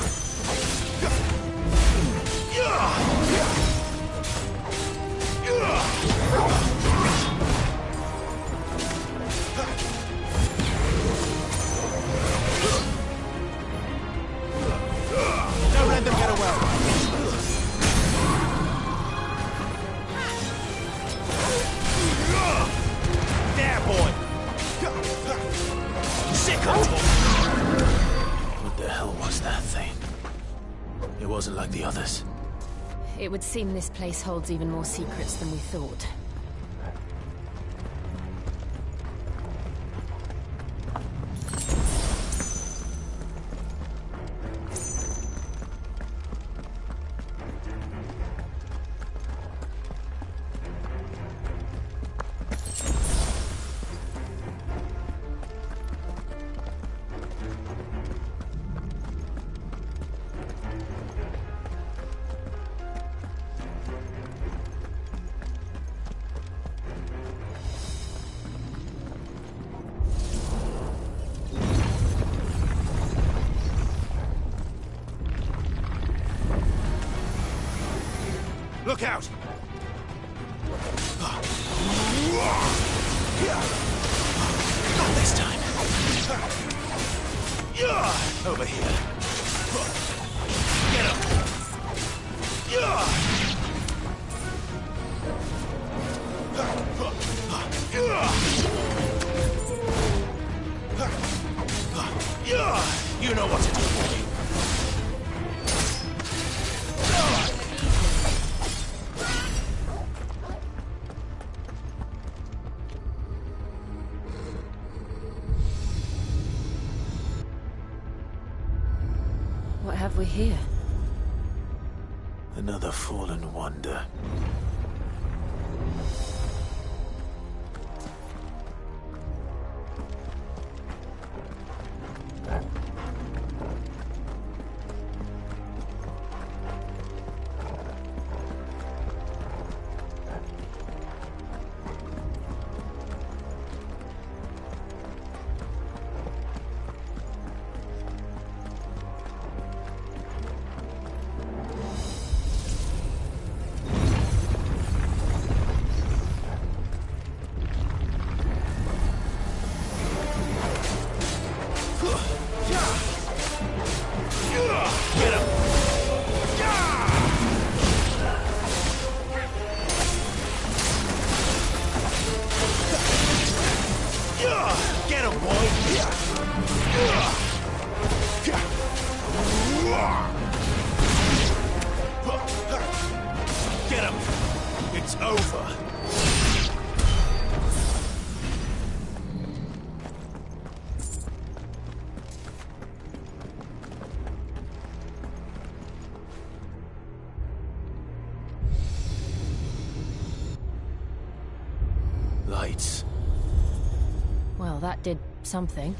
Don't let them get away. There, boy. Sick of Torgal. What the hell was that thing? It wasn't like the others. It would seem this place holds even more secrets than we thought. Look out! Not this time. Over here. Get him! You know what to do, boy. What have we here? Another fallen wonder. Get him! It's over! Lights. Well, that did something.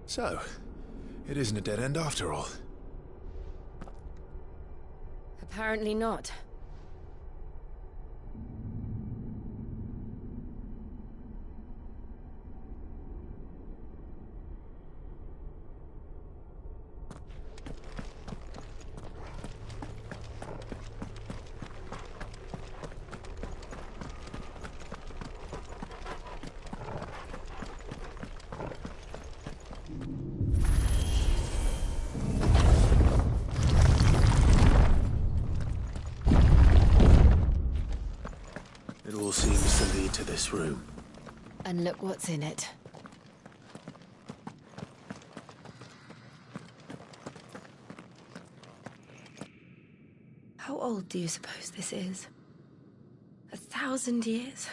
So, it isn't a dead end after all. Apparently not. It all seems to lead to this room. And look what's in it. How old do you suppose this is? 1,000 years?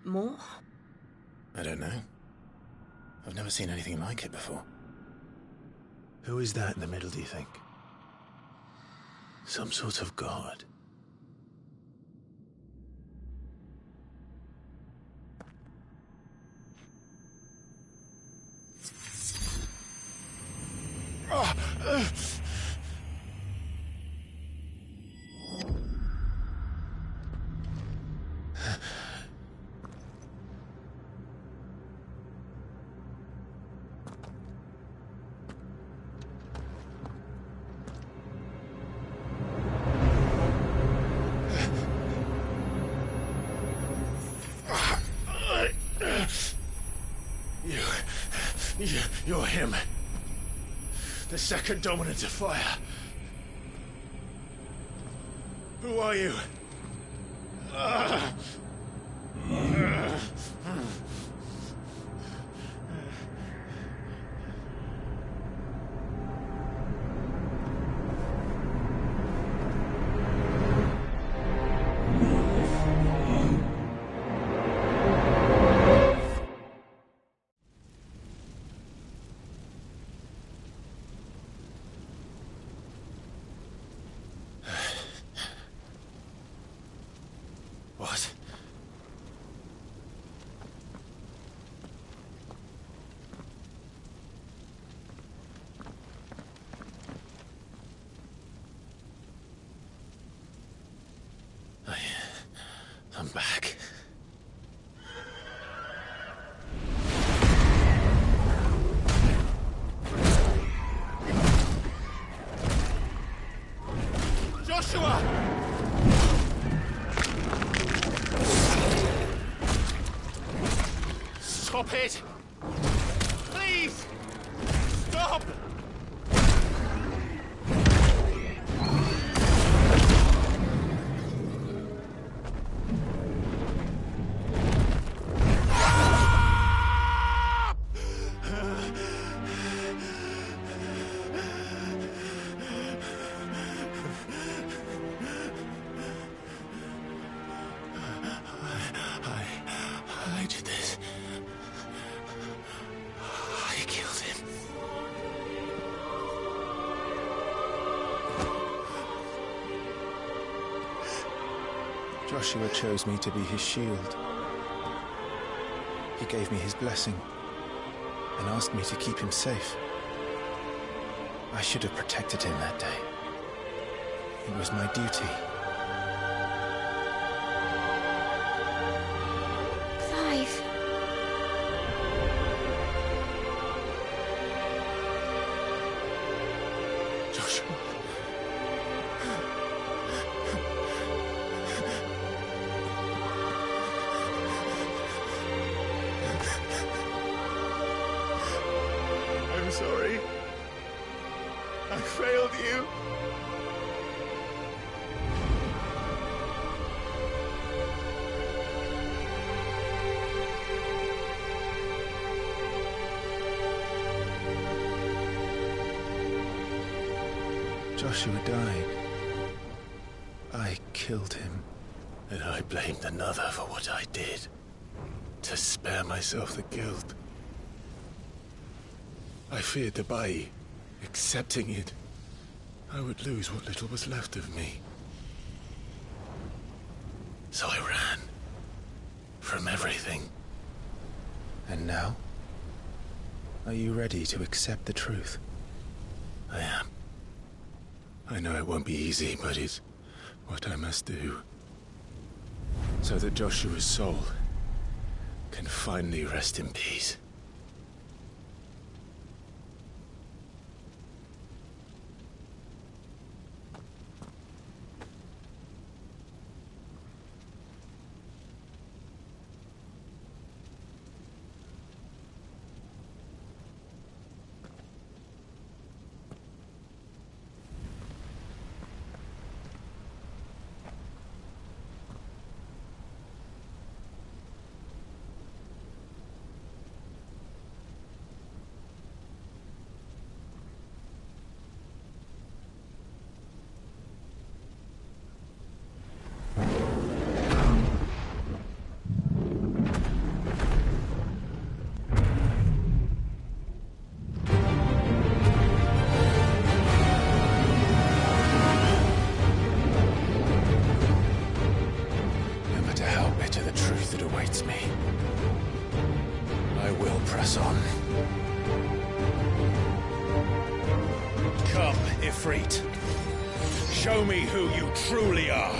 More? I don't know. I've never seen anything like it before. Who is that in the middle, do you think? Some sort of god? You're him. The second dominant of fire. Who are you? What? I'm back. Joshua! Stop it! Please! Stop! I did this. Joshua chose me to be his shield. He gave me his blessing and asked me to keep him safe. I should have protected him that day. It was my duty. Clive. Joshua. I'm sorry. I failed you. Joshua died. I killed him. And I blamed another for what I did. To spare myself the guilt. I feared that by accepting it, I would lose what little was left of me. So I ran. From everything. And now? Are you ready to accept the truth? I am. I know it won't be easy, but it's what I must do. So that Joshua's soul can finally rest in peace. Ifrit. Show me who you truly are.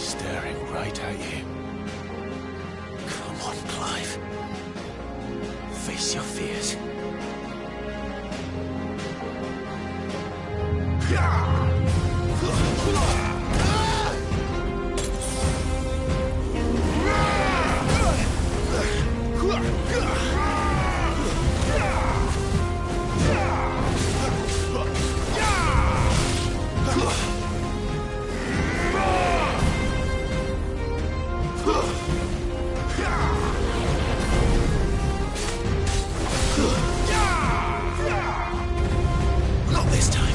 staring right at you. Come on, Clive. Face your fears. Not this time.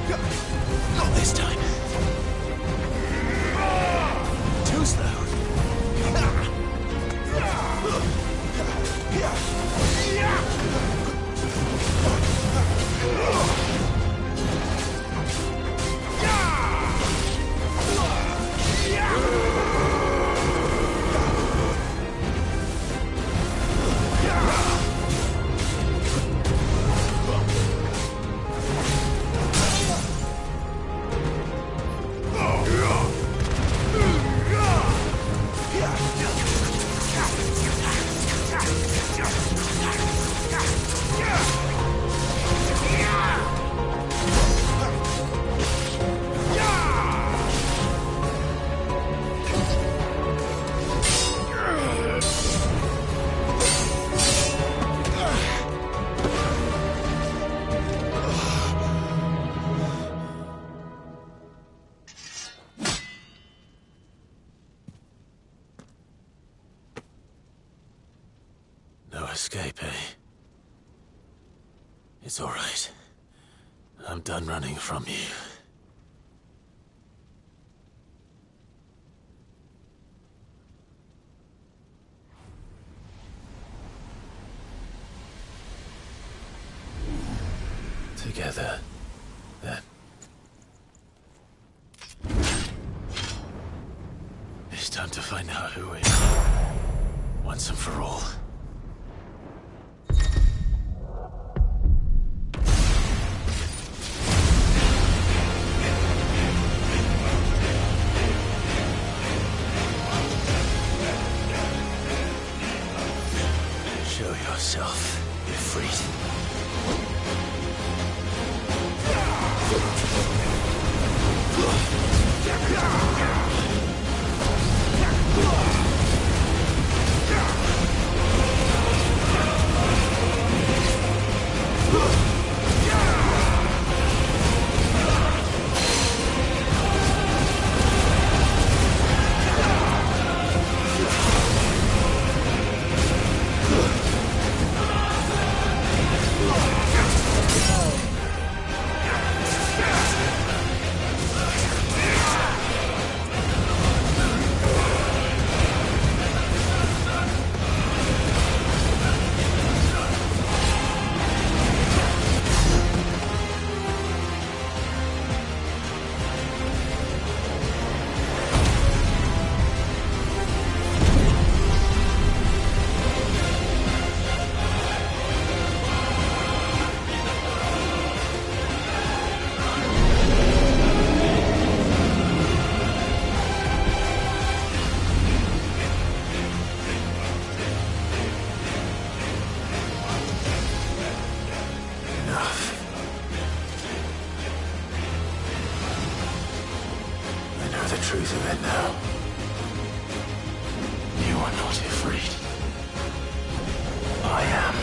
Yeah! escape, eh? It's all right. I'm done running from you. Together, then. It's time to find out who we are, once and for all. Show yourself, Ifrit. Truth of it now. You are not afraid. I am.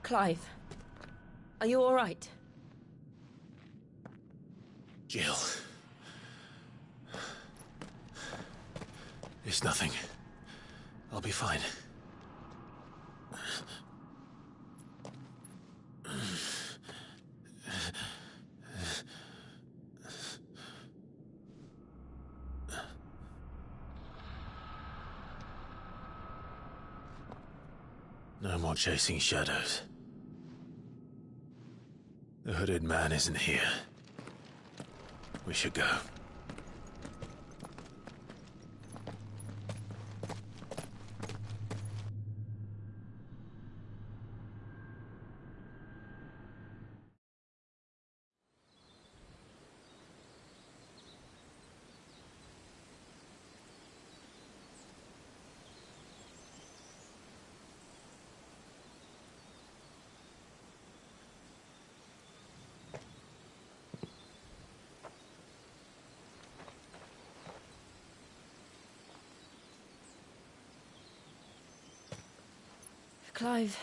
Clive, are you all right? Jill. It's nothing. I'll be fine. No more chasing shadows. The hooded man isn't here. We should go. Clive,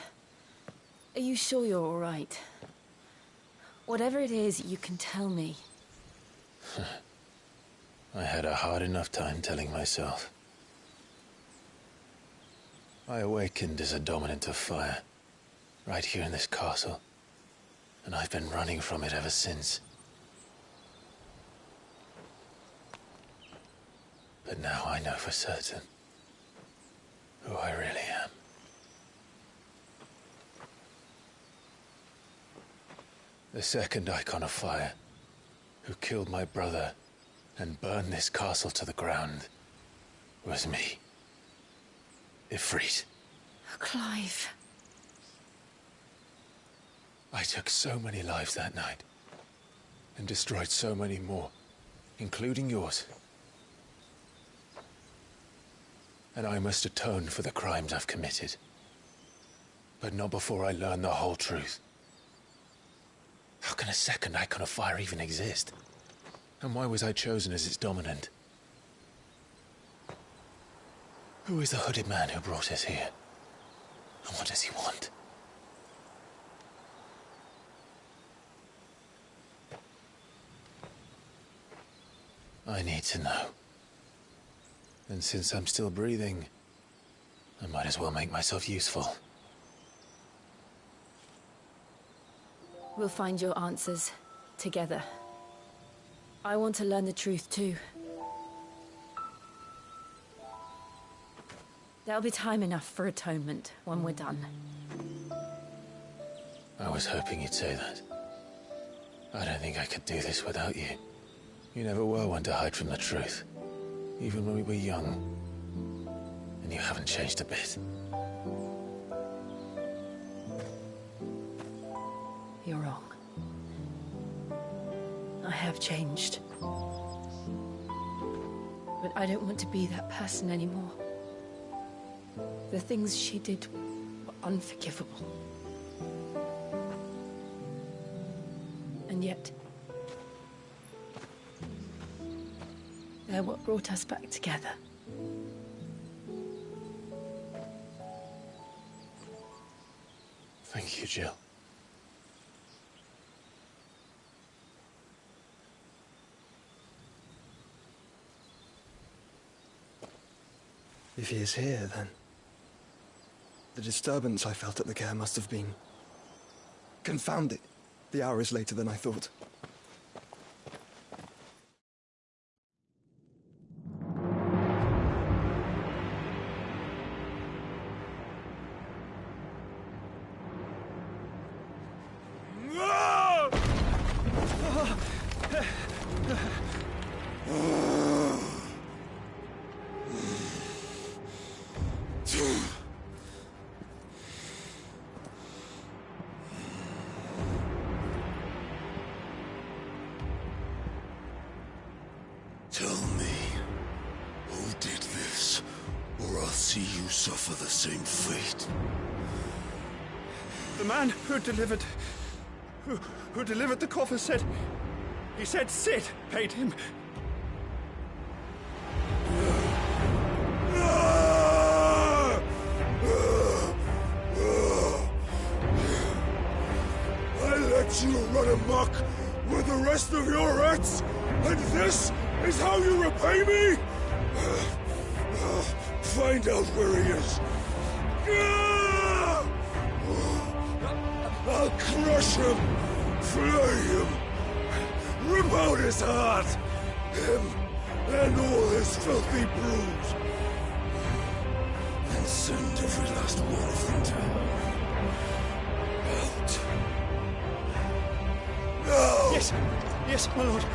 are you sure you're all right? Whatever it is, you can tell me. I had a hard enough time telling myself. I awakened as a dominant of fire, right here in this castle, and I've been running from it ever since. But now I know for certain who I really am. The second icon of fire, who killed my brother and burned this castle to the ground, was me. Ifrit. Clive. I took so many lives that night, and destroyed so many more, including yours. And I must atone for the crimes I've committed. But not before I learn the whole truth. How can a second icon of fire even exist? And why was I chosen as its dominant? Who is the hooded man who brought us here? And what does he want? I need to know. And since I'm still breathing, I might as well make myself useful. We'll find your answers together. I want to learn the truth too. There'll be time enough for atonement when we're done. I was hoping you'd say that. I don't think I could do this without you. You never were one to hide from the truth, even when we were young. And you haven't changed a bit. You're wrong. I have changed. But I don't want to be that person anymore. The things she did were unforgivable. And yet, they're what brought us back together. Thank you, Jill. If he is here, then the disturbance I felt at the care must have been... Confound it! The hour is later than I thought. Tell me, who did this, or I'll see you suffer the same fate. The man who delivered the coffer said... He said Sid paid him. I let you run amok with the rest of your rats, and this is how you repay me? Find out where he is. I'll crush him, flay him, rip out his heart, him and all his filthy brood, and send every last one of them to out. No! Yes, my lord.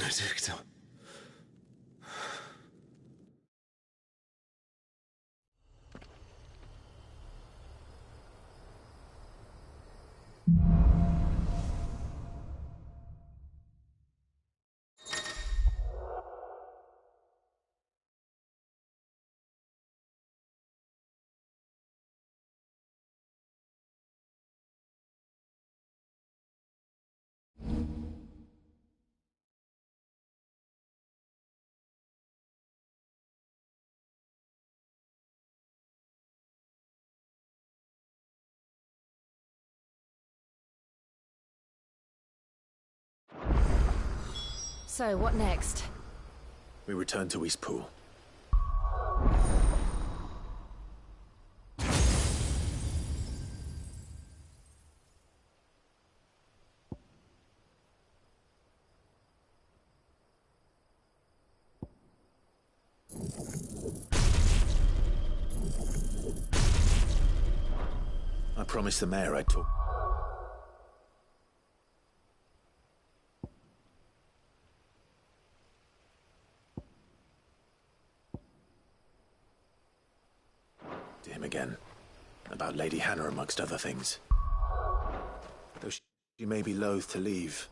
Benedicta. So, what next? We return to Eastpool. I promised the mayor I'd talk. To him again. About Lady Hannah, amongst other things. Though she may be loath to leave,